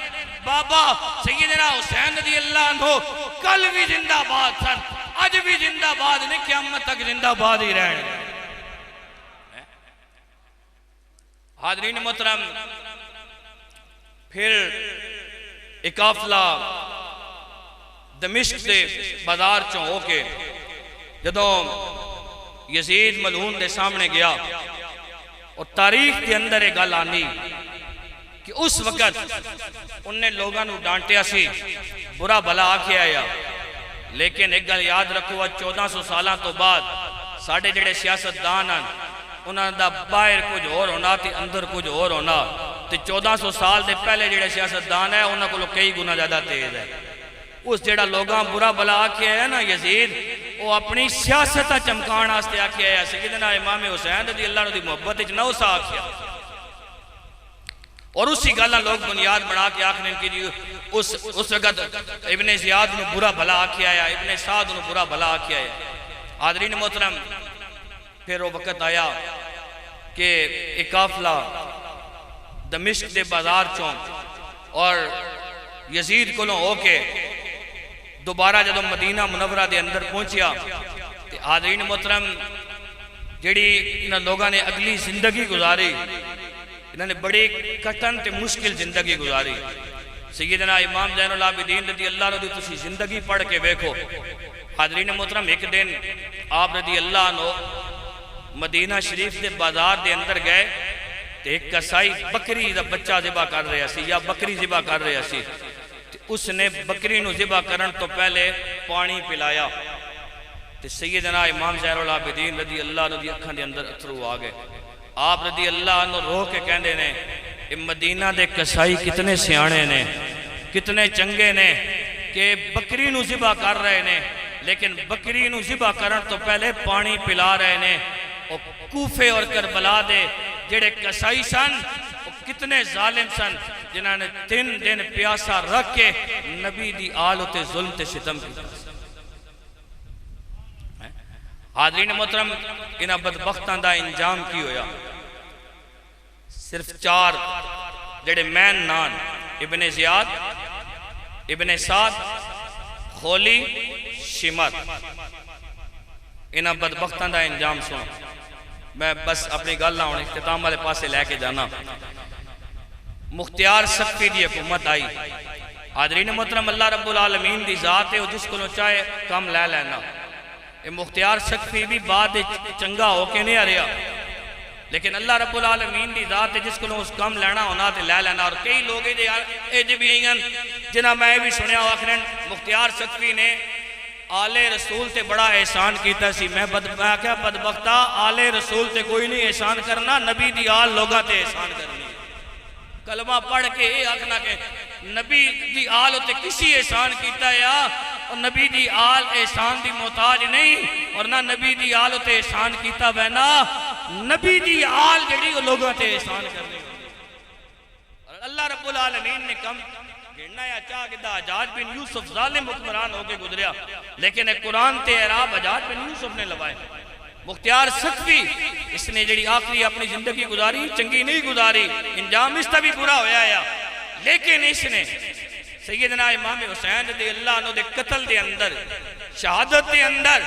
बाबा सैयदना हुसैन रज़ी अल्लाह अन्हु कल भी जिंदाबाद सन, अज भी जिंदाबाद ने, क़यामत तक जिंदाबाद ही रहेंगे। हाज़रीन मोहतरम, फिर एक काफिला दमिश्क से बाजार चों होके जदों यजीद मलून के सामने गया, और तारीख के अंदर एक गल आनी कि उस वक़्त उन्हें लोगों को डांटिया सी, बुरा भला आखे आया, लेकिन एक गल याद रखो, 1400 साल तो बाद साढ़े जेड़े सियासतदान हैं उन्होंने दा बाहर कुछ होर होना ते अंदर कुछ होर होना, ते 1400 साल के पहले जेड़े सियासतदान है उन्होंने को कई गुना ज़्यादा तेज है। उस जेड़ा लोगों बुरा भला आखे है ना यजीद, वो अपनी सियासत चमकाने वास्ते आखे आया। सैयदना इमाम हुसैन रज़ी अल्लाह अन्हु दी मोहब्बत च नौसा आखिया, और उसी गल लोग बुनियाद बना के आखने की जी उस वक़्त इब्ने ज़ियाद नूं बुरा भला आखे आया, इब्ने साद नूं बुरा भला आखे आया। हाज़रीन मोहतरम, फिर वो वक़्त आया कि एक काफिला दमिश्क के बाजार चों और यजीद कोलों होके दोबारा जदों मदीना मुनव्वरा के अंदर पहुंचिया, तो हाज़रीन मोहतरम, जिहड़ी इन्हां लोगों ने अगली जिंदगी गुजारी, इन्होंने बड़ी कठिन ते मुश्किल जिंदगी गुजारी। सैयदना इमाम ज़ैनुल आबिदीन रज़ी अल्लाह अन्हु तुसी जिंदगी पढ़ के वेखो। हाज़रीन मोहतरम, एक दिन आप रज़ी अल्लाह अन्हु मदीना शरीफ के बाजार के अंदर गए, तो एक कसाई बकरी का बच्चा ज़िबा कर रहा सी या बकरी ज़िबा कर रहा सी। उसने बकरी नूं ज़िबा करन तो पहले पानी पिलाया, ते सैयदना इमाम ज़ैनुल आबिदीन रज़ी अल्लाह अन्हु दी अखां दे अंदर अथरू आ गए। आप रज़ी अल्लाह अन्हु रो के कहंदे ने मदीना दे कसाई कितने सियाणे ने, कितने चंगे ने कि बकरी नूं ज़िबा कर रहे ने, लेकिन बकरी नूं ज़िबा करन तो पहले पानी पिला रहे ने। और कूफे और करबला दे जेड़े कसाई सन कितने जालिम सन जिन्होंने 3 दिन प्यासा रख के नबी दी आल उते जुल्म ते सितम किया। हाज़रीन मोहतरम, इन्हां बदबख्तां दा इंजाम की होया? सिर्फ 4 जेड़े मैन नान इब्ने ज़ियाद, इब्ने साद, खोली, शिमर, इन्हां बदबख्तां दा इंजाम सुनो। मैं बस अपनी गल हुण इख्तिताम वाले पासे लैके जाना। मुख्तियार सख्ती की हुकूमत आई। हाज़रीन मोहतरम, अल्लाह रब्बुल आलमीन दी ज़ात है, जिस को चाहे कम लै लैना। ये मुख्तियार सख्ती भी बाद चंगा होके नहीं आ रहा, लेकिन अल्लाह रब्बुल आलमीन दी ज़ात है, जिस को उस कम लैना होना तो लै लैना। और कई लोग भी जिन्हें मैं भी सुनिया आखिर मुख्तियार सख्ती ने आले रसूल ते बड़ा एहसान किया सी। मैं क्या बदबख्ता, आले रसूल ते कोई नहीं एहसान करना, नबी दी आल लोगों ते एहसान करनी। कलमा पढ़ के ये आखना कि नबी दी आल उत्ते किसी एहसान किया या, और नबी दी आल एहसान दी मोहताज नहीं, और ना नबी दी आल उत्ते एहसान किया वैना नबी दी आल जड़ी लोगों ते एहसान करनी। और अल्लाह रब्बुल आलमीन ने कम गिनना या चाह कि हज्जाज बिन यूसुफ जालिम हुक्मरान होके गुजरिया, लेकिन कुरान ते एराब हज्जाज बिन यूसुफ ने लवाए। मुख्तियार सख्ती इसने जी आखिरी अपनी जिंदगी गुजारी, चंगी नहीं गुजारी, इंजाम इसका भी बुरा होया या, लेकिन इसने सैयदना इमाम हुसैन रज़ी अल्लाह अन्हु दे कत्ल दे अंदर, शहादत दे अंदर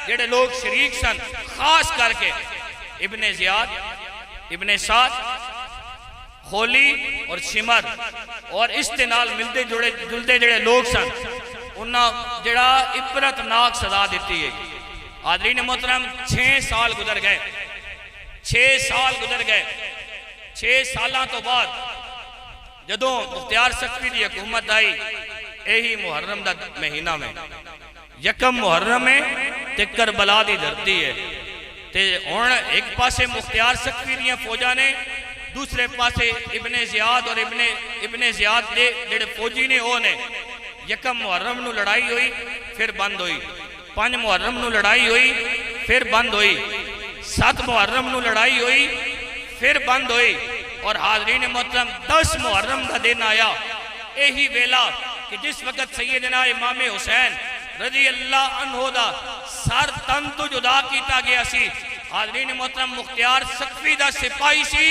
जेड़े लोग शरीक सन, खास करके इब्ने ज़ियाद, इब्ने साद, खोली और शिमर, और इसके नाल मिलते जुलते जेड़े लोग सन, उन्हें जड़ा इबरतनाक सजा दी है। हाज़रीन मोहतरम, 6 साल गुजर गए, 6 साल गुजर गए। 6 सालों तो बाद जदों मुख्तियार सख्ती की हुकूमत आई, यही मुहर्रम का महीना में, यकम मुहर्रम है ते करबला की धरती है। ते हुण एक पासे मुख्तियार सख्ती दी फौजा ने, दूसरे पासे इब्ने ज़ियाद और इब्ने ज़ियाद के जेड़े फौजी ने वो ने। यकम मुहर्रम नूं लड़ाई हुई, फिर बंद हुई। 5 मुहर्रम नूं लड़ाई हुई, फिर बंद हुई। 7 मुहर्रम नूं लड़ाई हुई, फिर बंद हुई। और हाज़रीन मोहतरम, 10 मुहर्रम का दिन आया, यही वेला कि जिस वक्त सैयदना इमाम हुसैन रज़ी अल्लाह अन्हु दा सर तन तो जुदा किया गया सी। हाज़रीन मोहतरम, मुख्तियार सख्ती दा सिपाही सी,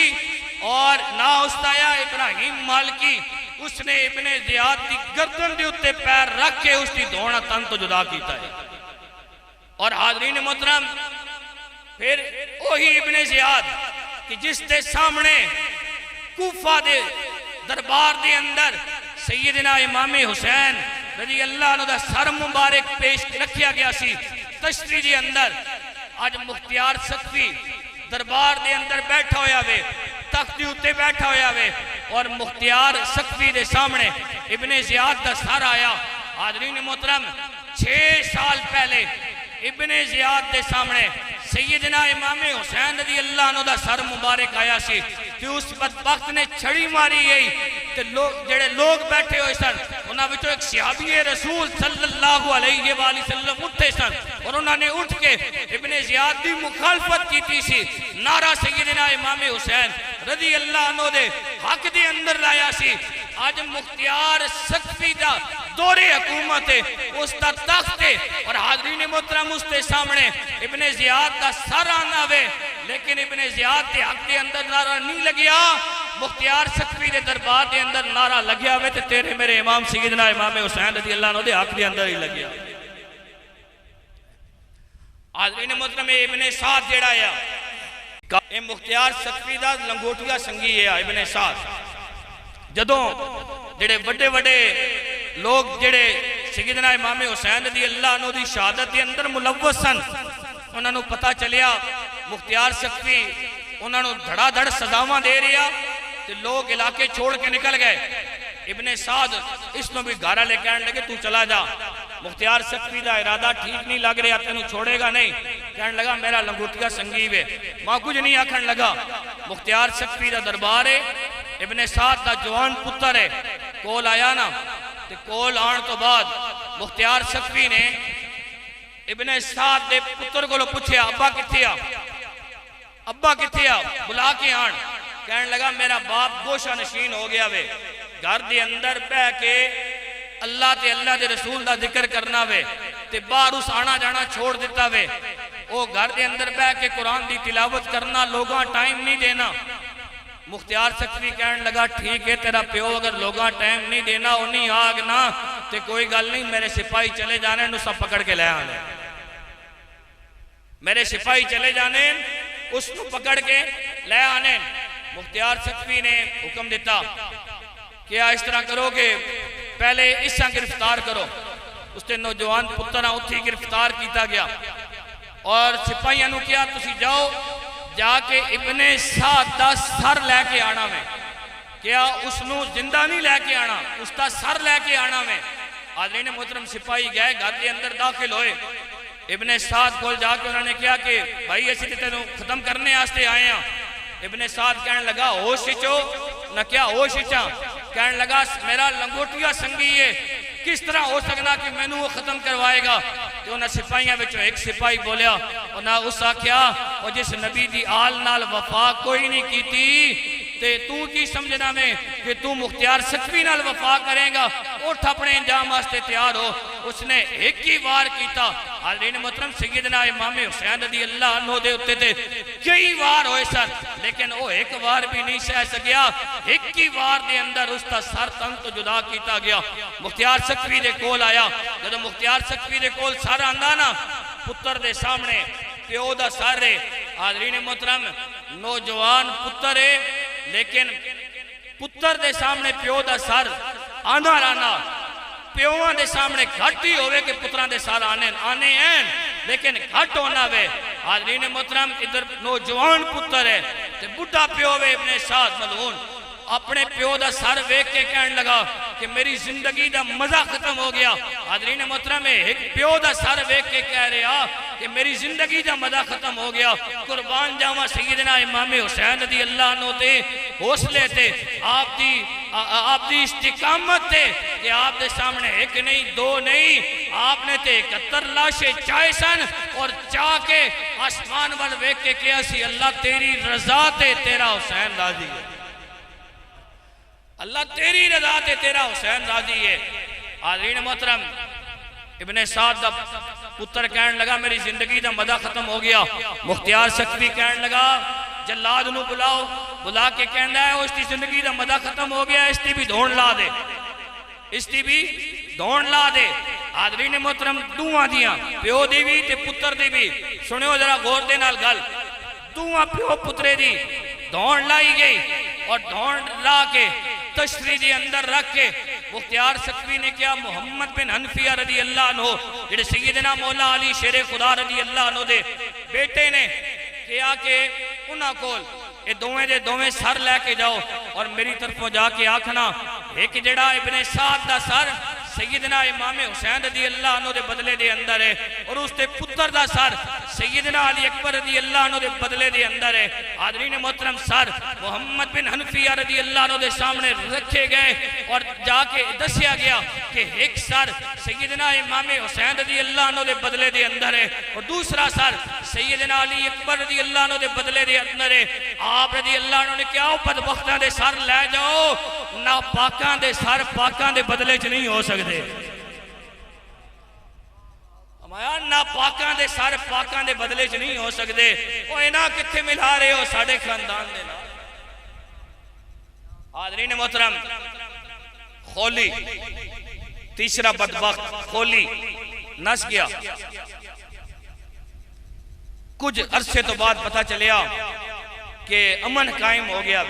और ना उस्ताया इब्राहिम मालकी, उसने इब्ने ज़ियाद की गर्दन के उत्ते पैर रख के उसकी धोना तन तो जुदा किया है। और हाज़रीन मोहतरम, फिर वही इब्ने ज़ियाद कि जिसके सामने कूफा दे दरबार के अंदर सैयदना इमाम हुसैन रज़ी अल्लाह अन्हु दा सर मुबारक पेश रखा गया सी तश्ती के अंदर। अज मुख्तियार सख्ती दरबार के अंदर बैठा होया वे, तख्त के उत्ते बैठा होया वे, और मुख्तियार सख्ती के सामने इब्ने ज़ियाद का सर आया। हाज़रीन मोहतरम, 6 साल पहले इब्ने ज़ियाद के सामने सैयदना इमाम हुसैन रज़ी अल्लाह अन्हु दा सर मुबारक आया सी, कि उस बदबख्त ने छड़ी मारी गई। तो जेड़े लोग बैठे हुए सन, उन्हां विचों एक सहाबी रसूल सल्लल्लाहु अलैहि वसल्लम उठे सन, और उन्होंने उठ के इब्ने ज़ियाद की मुखालफत की सी। नारा सैयदना इमाम हुसैन रज़ी अल्लाह अन्हु दे हक दे अंदर लाया सी। अज मुख्तियार सख्ती दा दौरे हुकूमत है, उसका तख्त है, और हाज़रीन मोहतरम उसके सामने इब्ने ज़ियाद का सर आना वे, लेकिन इब्ने ज़ियाद के हक के अंदर नारा नहीं लगिया। मुख्तियार सख्ती के दरबार के अंदर नारा लग्या वे, तो तेरे मेरे इमाम सैयदना इमाम हुसैन रज़ी अल्लाह अन्हु दे हक के अंदर ही लग्या। हाज़रीन मोहतरम, इब्ने साद जेड़ा है, ये मुख्तियार सख्ती दा लंगोटिया संगी है। इब्ने साद जदों जेड़े बड़े बड़े लोग जेड़े सैयदना इमाम हुसैन रज़ी अल्लाह अन्हु दी शहादत के अंदर मुलव्वस सन, उन्होंने पता चलिया मुख्तियार सख्ती उन्होंने धड़ाधड़ सजावां दे रहा, तो लोग इलाके छोड़ के निकल गए। इब्ने साद इसमें भी गारा लेके आने लगे, तू चला जा, मुख्तियार सकफी का इरादा ठीक नहीं लग रहा, तेन छोड़ेगा नहीं। कहने लगा मेरा लंगोटिया संगीव है, मैं कुछ नहीं आखन लगा। मुख्तियार सकफी का दरबार है, इब्ने साद का जवान पुत्र है, कोल आया ना, तो कोल आने तो बाद मुख्तियार सकफी ने इब्ने साद के पुत्र को पूछया अब्बा किथे आ, अब्बा किथे आ, बुला के आन। कहने लगा मेरा बाप गोशा नशीन हो गया वे, घर के अंदर बह के अल्लाह ते अल्लाह के रसूल का जिक्र करना वे, ते बाहर उस आना जाना छोड़ दिता वे। वो घर के अंदर बह के कुरान की तिलावत करना, लोगों टाइम नहीं देना। मुख्तियार सकफी कहने लगा ठीक है तेरा प्यो अगर लोगों टाइम नहीं देना, उन्हीं आग ना ते कोई गल नहीं, मेरे सिपाही चले जाने नु सब पकड़ के ले आने, मेरे सिपाही चले जाने उसको पकड़ के ले आने। मुख्तियार सकफी ने हुक्म दिता क्या इस तरह करोगे, पहले इसा गिरफ्तार करो। उसके नौजवान पुत्र उत्थे गिरफ्तार किया गया और सिपाहियों ने कहा तुसी जाओ जाके इब्ने साद का सर लैके आना मैं। क्या उसनू जिंदा नहीं लैके आना, उसका सर लैके आना मैं। हाज़रीन मोहतरम सिपाही गए, घर के अंदर दाखिल होए, इब्ने साद को जाके उन्होंने कहा कि भाई असी तो तेन खत्म करने वास्ते आए हैं। इब्ने साद कहने लगा होश चो न, क्या होश चा? कहने लगा मेरा लंगोटिया संगी है, किस तरह हो सकना कि मैनू वो खत्म करवाएगा। तो उन्होंने सिपाहियों में एक सिपाही बोलिया, उन्हें उस आख्या और जिस नबी की आल नाल वफा कोई नहीं की ते तू की समझना में कि तू मुख्तियार सकफी नाल वफा करेगा, उठ अपने इंजाम वास्ते तैयार हो। उसने एक ही वार किया। हाज़रीन मोहतरम सैयदना इमाम हुसैन रज़ी अल्लाह अन्हु दे उत्ते ते कई वार होए सन, लेकिन वो एक वार भी नहीं सह सकिया। एक ही वार के अंदर उसका सर तन तो जुदा किया गया। मुख्तियार सकफी दे कोल आया, जब मुख्तियार सकफी दे कोल सर आंदा ना, पुत्र दे सामने प्यो दा सर है। हाज़रीन मोहतरम नौजवान पुत्र है, लेकिन पुत्र दे सामने प्यो दा सर आना राना, प्यों के सामने घट ही होवे कि पुत्रां दे सर आने आने हैं, लेकिन घट होना वे। हाज़रीन मोहतरम इधर नौजवान पुत्र है ते बुढ़ा प्यो वे इब्ने साद मलऊन, अपने प्यो का सर वेख के कहने लगा कि मेरी जिंदगी का मजा खत्म हो गया। हाज़रीन मोहतरम एक प्यो का सर वेख के कह रहा कि मेरी जिंदगी का मजा खत्म हो गया। कुर्बान जावा सैयदना इमाम हुसैन रज़ी अल्लाह अन्हु ते हौसले ते आपकी इस्तिकामत थे कि आपके सामने एक नहीं दो नहीं, आपने ते 71 लाशें चाहे सन और चाह के आसमान वाल वेख के कहा सी अल्लाह तेरी रजा ते तेरा हुसैन राजी है, अल्लाह तेरी रजा ते तेरा हुसैन राजी है। हाज़रीन मोहतरम इब्ने साद दा पुत्र कहने लगा मेरी जिंदगी का मजा खत्म हो गया। मुख्तियार सकफी कहने लगा जल्लाद नू बुलाओ, बुला के कहना है उसकी जिंदगी का मजा खत्म हो गया, इसकी भी दौड़ ला दे, इसकी भी दौड़ ला दे। हाज़रीन मोहतरम दूआं दियां प्यो दी भी ते पुत्र दी भी सुनियो जरा गौर दे नाल गल, दूआं प्यो पुत्रे दी दौड़ लाई गई और दौड़ ला के तशरी के अंदर रख के मुख्तियार सकफी ने क्या मोहम्मद बिन हनफिया रज़ी अल्लाह अन्हु जेड़े सैयदना मौला अली शेरे खुदा रज़ी अल्लाह अन्हु दे बेटे ने कहा कि उन्हां कोल ये दोवें दे दोवें सर लैके जाओ और मेरी तरफों जाके आखना एक जेड़ा इब्ने साद दा सर सैयदना इमाम हुसैन रज़ी अल्लाह अन्हु दे बदले दे अंदर है और उसके पुत्र दा सर सैयदना अली अकबर रज़ी अल्लाह अन्हु दे बदले दे अंदर है। हाज़रीन मोहतरम सर मोहम्मद बिन हनफिया रज़ी अल्लाह अन्हु दे सामने रखे गए और जाके दसिया गया कि एक सर सैयदना इमाम हुसैन रज़ी अल्लाह अन्हु दे बदले दे अंदर है और दूसरा सर सैयदना अली अकबर रज़ी अल्लाह अन्हु दे बदले दे अंदर है। आप रज़ी अल्लाह अन्हु ने क्या बदबख्तां दे सर लै जाओ, ना पाकां दे सर पाकां दे बदले च नहीं हो सकते, ना पाकां दे सर पाकां दे बदले च नहीं हो सकते। ओ इना किथे मिला रहे हो साडे खानदान दे नाल। हाज़रीन मोहतरम खोली तीसरा बदबख्त खोली नस गया। कुछ अरसे तो बाद पता चलिया कि अमन कायम हो गया।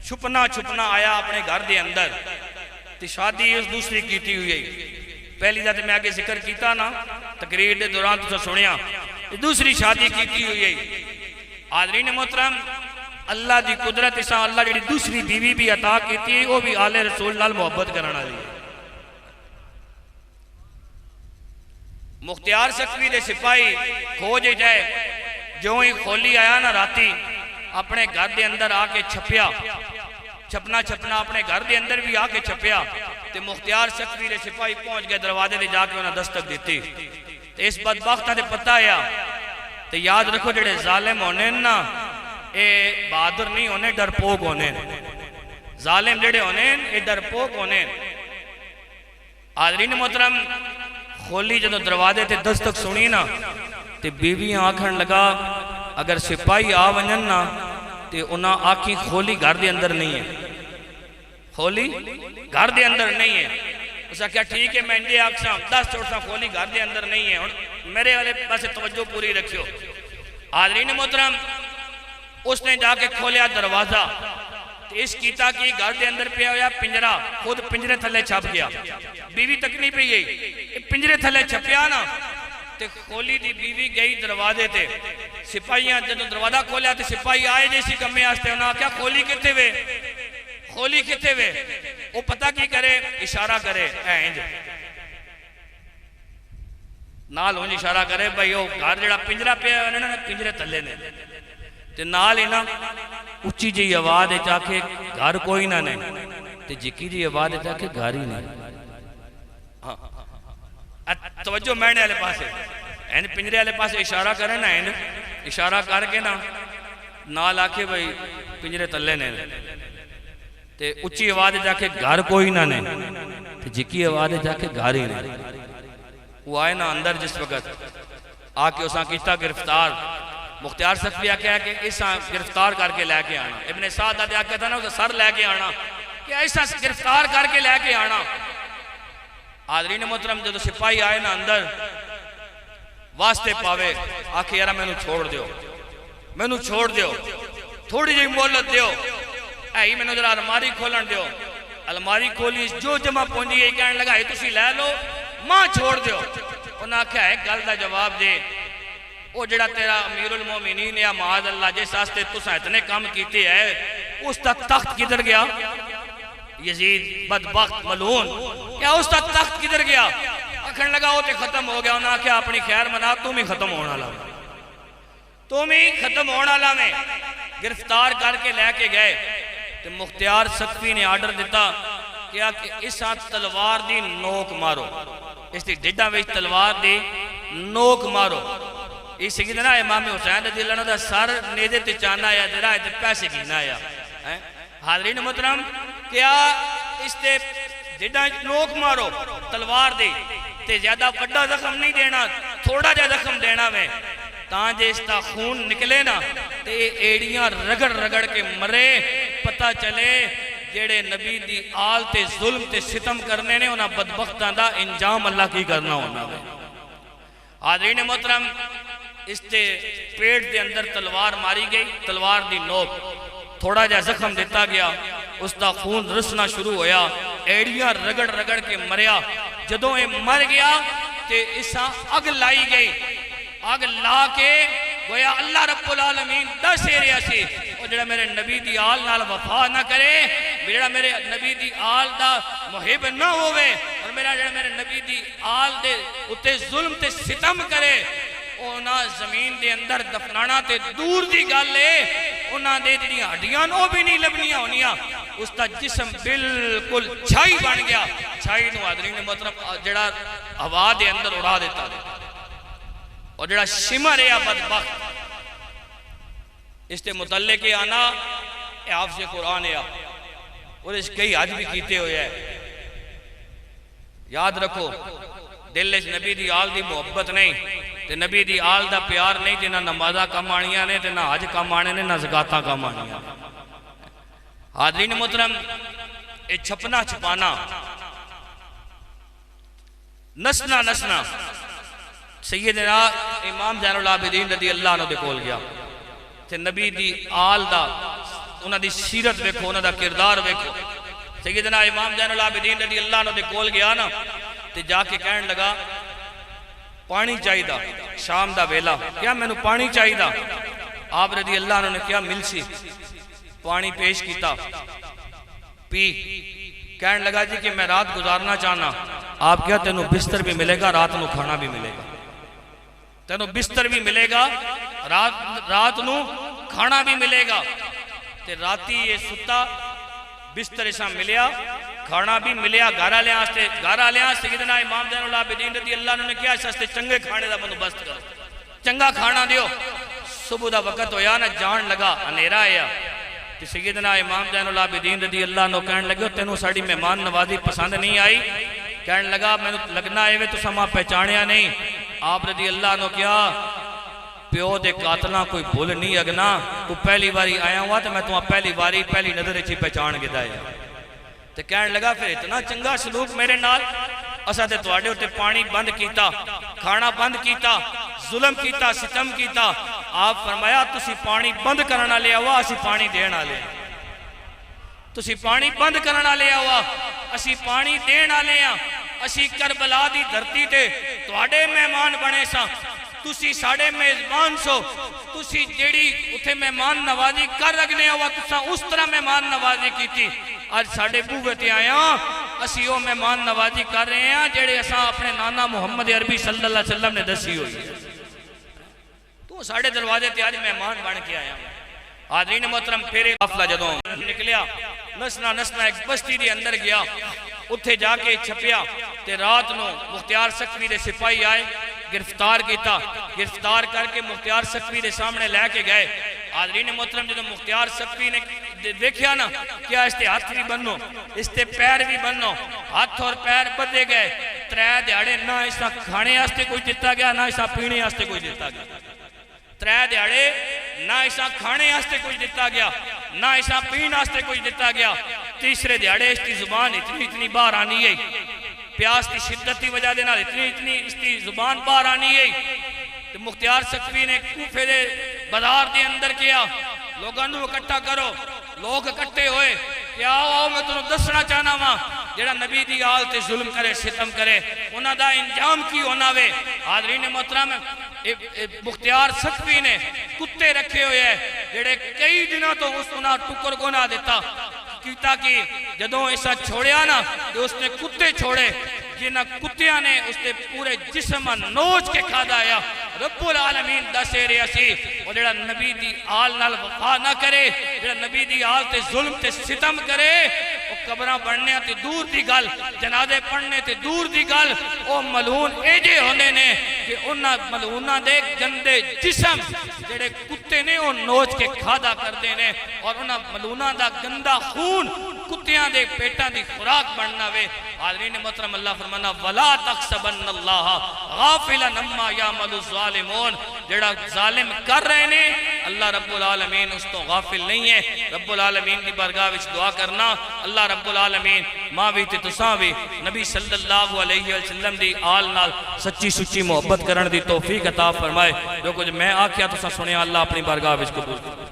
छुपना छुपना आया अपने घर के अंदर तो शादी उस दूसरी की हुई है। पहली का तो मैं आगे जिक्र किया ना तकरीर के दौरान तुम सुनिया, दूसरी शादी की हुई है। हाज़रीन मोहतरम अल्लाह की कुदरत इसा अल्लाह जी दूसरी बीवी भी अता की वो भी आले रसूल नाल मुहब्बत करने वाली। मुख्तियार सकवी दे सिपाही खोज जाए, जो ही खोली आया ना राती अपने घर के अंदर आके छपया, छपना छपना अपने घर के अंदर भी आके छपया, तो मुख्तियार सकवी दे सिपाही पहुंच गए दरवाजे से जाके उन्हें दस्तक दी। तो इस बदबख्त ने पता आया, तो याद रखो जेडे जालिम होने ना ये बहादुर नहीं होने, डरपोक होने। जालिम जेडे होने ये डरपोक होने। हाज़रीन मोहतरम, खोली जो दरवाजे ते दस्तक सुनी ना तो बीवी आखन लगा अगर सिपाही आ वजन ना तो उन्हें आखी खोली घर के अंदर नहीं है, खोली घर के अंदर नहीं है। उस आख्या ठीक है मैं इंजे आखसा 10 चोटसा खोली घर के अंदर नहीं है। हुण मेरे वाले पास तवज्जो पूरी रखियो। हाज़रीन मोहतरम, उसने जाके खोलिया दरवाजा, तो इस कीता कि घर के अंदर पिया हुआ पिंजरा खुद पिंजरे थले छप गया। बीवी तक नहीं पई गई, पिंजरे थले छपया ना तो खोली दी बीवी गई दरवाजे ते। सिपाहियां जब दरवाजा खोलिया तो सिपाही आए जैसी कमे वास्ते उन्हें आख्या खोली किथे वे, खोली किथे वे। वो पता की करे, इशारा करे इंज नाल उंज इशारा करे भाई वो घर जड़ा पिंजरा पिया उन्होंने पिंजरे थले ने, ते नाल ही ना उच्ची जी आवाज आके घर कोई ना नहीं, ते जिक्की जी आवाज आके घर ही नहीं। हाँ तवज्जो मैंने वाले पास एन पिंजरे वाले पास इशारा करे ना, एन इशारा करके ना नाल आके भाई पिंजरे तले ने, ते उच्ची आवाज जाके घर कोई ना ने, ते जिक्की आवाज जाके घर ही नहीं। वो आए ना अंदर जिस वक्त आके उसा किया गिरफ्तार। मुख्तियार सकवी आख्या कि ऐसा गिरफ्तार करके लैके आना। इब्ने साद आख्या था ना उसका सर लैके आना, कि ऐसा गिरफ्तार करके लैके आना। हाज़रीन मोहतरम, जो सिपाही आए ना अंदर वास्ते पावे, आखे यार मैनू छोड़ दियो, मैनू छोड़ दियो, थोड़ी जी मोहलत दियो, ऐ मैनू जरा अलमारी खोलन दियो। अलमारी खोली, जो जमा पूंजी है कहने लगा तुसी लै लो, मां छोड़ दियो। उन्हें आख्या एक गल का जवाब दे, वो जड़ा तेरा अमीरुल मोमिनीन या माज़ अल्लाह जिस वास्ते तुसा इतने काम किए है उसका तख्त किधर गया? यजीद बदबख्त मलून, क्या उसका तख्त किधर गया? आखन लगा वो तो खत्म हो गया। उन्हें आख्या अपनी खैर मना, तुम ही खत्म होने वाला, तुम ही खत्म होने वाला में। गिरफ्तार करके लैके गए तो मुख्तियार सकवी ने आर्डर दिता क्या कि इस तलवार की नोक मारो, इसकी ढिड्डा में तलवार की नोक मारो। ये सैयदना इमाम हुसैन रज़ियल्लाहु अन्हु दा सर नेदे ते चाना आया, जरा ते पैसे गिना आया। हाज़रीन मोहतरम, क्या इसते ढिड्डा नोक मारो तलवार दी, ते ज्यादा बड़ा जख्म नहीं देना, थोड़ा जा जख्म देना में, तां जे इसका खून निकले ना ते एड़ियां रगड़ रगड़ के मरे। पता चले जेड़े नबी दी आल ते जुल्म ते सितम करने ने उन्हां बदबख्तां दा इंजाम अल्लाह की करना होना है। हाज़रीन मोहतरम, इसके पेट के अंदर तलवार मारी गई, तलवार दी नोक, थोड़ा जा जख्म दिता गया, उसका खून रसना शुरू होया, एड़ियां रगड़ रगड़ के मरिया। जदों ये मर गया तो इसा अग लाई गई, अग ला के गोया अल्लाह रब्बुल आलमीन दस रहा सी और जड़ा मेरे नबी दी आल नाल वफा ना करे, जड़ा मेरे नबी दी आल दा मुहिब ना होवे और मेरा जड़ा मेरे नबी दी आल दे उत्ते जुल्म ते सितम करे, उन्हां जमीन दे अंदर दफनाना ते दूर दी गल है, उन्हां दे जिहड़ियां हड्डियां वो भी नहीं लभनियां होनियां, उसका जिस्म बिल्कुल छाई बन गया। छाई नूं हाज़रीन मतलब जड़ा हवा दे अंदर उड़ा देता और जड़ा शिमर है बदबख्त इसके मुतल्लिक आना हाफ़िज़ कुरान है और इस कई हज भी किए हुए है। याद रखो दिल नबी दी आल दी मुहब्बत नहीं ते नबी दी आल दा प्यार नहीं, ते ना नमाज़ा कम आनियां ने, ते ना हज कम आने ने, ना ज़कातां कम आनियां। हाज़रीन मोहतरम, ये छपना छपाना, नसना नसना, सैयदना इमाम ज़ैनुल आबिदीन रज़ी अल्लाह अन्हु दे कोल गया ते नबी दी आल दा उन्हां दी सीरत वेखो, उन्हां दा किरदार वेखो। सैयदना इमाम ज़ैनुल आबिदीन रज़ी अल्लाह अन्हु दे कोल गया ना ते जाके कहन लगा पानी चाहिदा, शाम दा वेला, क्या मैनू पानी चाहिदा? आप रज़ी अल्लाह अन्हु ने क्या मिलसी पानी पेश किया, पी। कहन लगा जी कि मैं रात गुजारना चाहना। आप क्या तेनू बिस्तर भी मिलेगा, रात को खाना भी मिलेगा। तेनों बिस्तर भी मिलेगा, रात नू खाना भी मिलेगा। ते राती ये सुता बिस्तर इसा मिलिया, खाना भी मिलिया। घर वाले सैयदना इमाम ज़ैनुल आबिदीन रज़ी अल्लाह ने क्या सस्ते चंगे खाने का बंदोबस्त करो, चंगा खाना दियो। सुबह का वक्त होया ना, जान लगा अंधेरा आया, तो सैयदना इमाम ज़ैनुल आबिदीन रज़ी अल्लाह ने कहने लगे तेनों साड़ी मेहमान नवाजी पसंद नहीं आई? कहने लगा मैनू लगना है तो समा पहचानिया नहीं। आप रज़ी अल्लाह ने क्या प्यो दे कातला कोई भूल नहीं अगना, तू पहली बारी आया हुआ तो मैं तुम्हें पहली नजर च पहचान गिदा है। तो कहने लगा फिर इतना चंगा सलूक मेरे नाल, असा ते तुहाडे उत्ते पानी बंद किया, खाना बंद किया, जुल्म किया, सितम किया। आप फरमाया तुसी पानी बंद करने वाले आओ, असी पानी देण वाले। तुसी पानी बंद करने वाले आओ, असी पानी देण वाले आ। असी करबला दी धरती ते तुहाडे मेहमान बने सा, तुसी साडे मेजबान सो। तुसी जेड़ी उथे मेहमान नवाजी कर रखने हो, तुसा उस तरह मेहमान नवाजी की। आज साडे बूहे ते आया, असी वो मेहमान नवाजी कर रहे हैं जेड़े असा अपने नाना मुहम्मद अरबी सल्लल्लाहु अलैहि वसल्लम ने दसी हुई है। तू साडे दरवाजे ते आज मेहमान बन के आया। हाज़रीन मोहतरम, फिर काफिला जदों निकलिया, नसना एक बस्ती के अंदर गया, उत्थे जाके छपिया। ते रात नूं मुख्तियार सकवी दे सिपाही आए, गिरफ्तार किया। गिरफ्तार करके मुख्तियार सकवी के सामने लैके गए। हाज़रीन मोहतरम, जो मुख्तियार सकवी ने देखा ना, क्या इसके हाथ भी बनो, इसके पैर भी बनो, हाथ और पैर बदे गए। 3 दिहाड़े ना इसा खाने वास्ते कोई दिता गया, ना इसा पीने वास्ते कोई दिता गया। 3 दिहाड़े ना इसा खाने वास्ते कोई दिता गया, ना इसा पीने वास्ते कोई दिता गया। तीसरे दिहाड़े इसकी जुबान इतनी बाहर आनी है, प्यास की शिद्दत की वजह देना इतनी इसकी जुबान बाहर आनी है। तो मुख्तियार सकवी ने कूफे दे बाजार के अंदर किया, लोगों को इकट्ठा करो। लोग इकट्ठे होए, क्या आओ मैं तुम दसना चाहना वा, जेड़ा नबी दी आल ते जुल्म करे, सितम करे, उन्हां दा इंजाम की होना वे। हाज़रीन मोहतरम, मुख्तियार सकवी ने कुत्ते रखे हुए है, जेड़े कई दिनों तो उस उन्हें टुकर को ना दिता किया कि जदों ऐसा छोड़िया ना तो उसने कुत्ते छोड़े, जिन्हें कुत्तिया ने उसके पूरे जिस्म नोच के खादा आया। रब्बुल आलमीन दस रहा सी, वो जेड़ा नबी दी आल नाल वफा ना करे, जेड़ा नबी दी आल ते जुल्म ते सितम करे, वो कबरां बनने ते दूर दी गल, जनाजे पढ़ने ते दूर दी गल, वो मलून एजे होंदे ने कि उन्हां मलूना दे गंदे जिस्म जेड़े कुत्ते ने वो नोच के खादा करते ने, और उन्हां मलूना दा गंदा खून कुत्तियां दे पेटां दी खुराक बनना वे। हाज़रीन मोहतरम, अल्लाह फरमाना वला तहसबन्नल्लाह गाफिलन अम्मा यामलु ज़ालिमून, जेड़ा जालिम कर रहे ने अल्लाह रब्बुल आलमीन उस तो गाफिल नहीं है। रब्बुल आलमीन की बारगाह विच दुआ करना, अल्लाह रब्बुल आलमीन मां भी ते तुसां भी नबी सल्लल्लाहु अलैहि वसल्लम दी आल नाल सच्ची सुच्ची मोहब्बत करन दी तौफीक अता फरमाए। जो कुछ मैं आख्या तुसां सुनिया, अल्लाह अपनी बारगाह विच कबूल करे।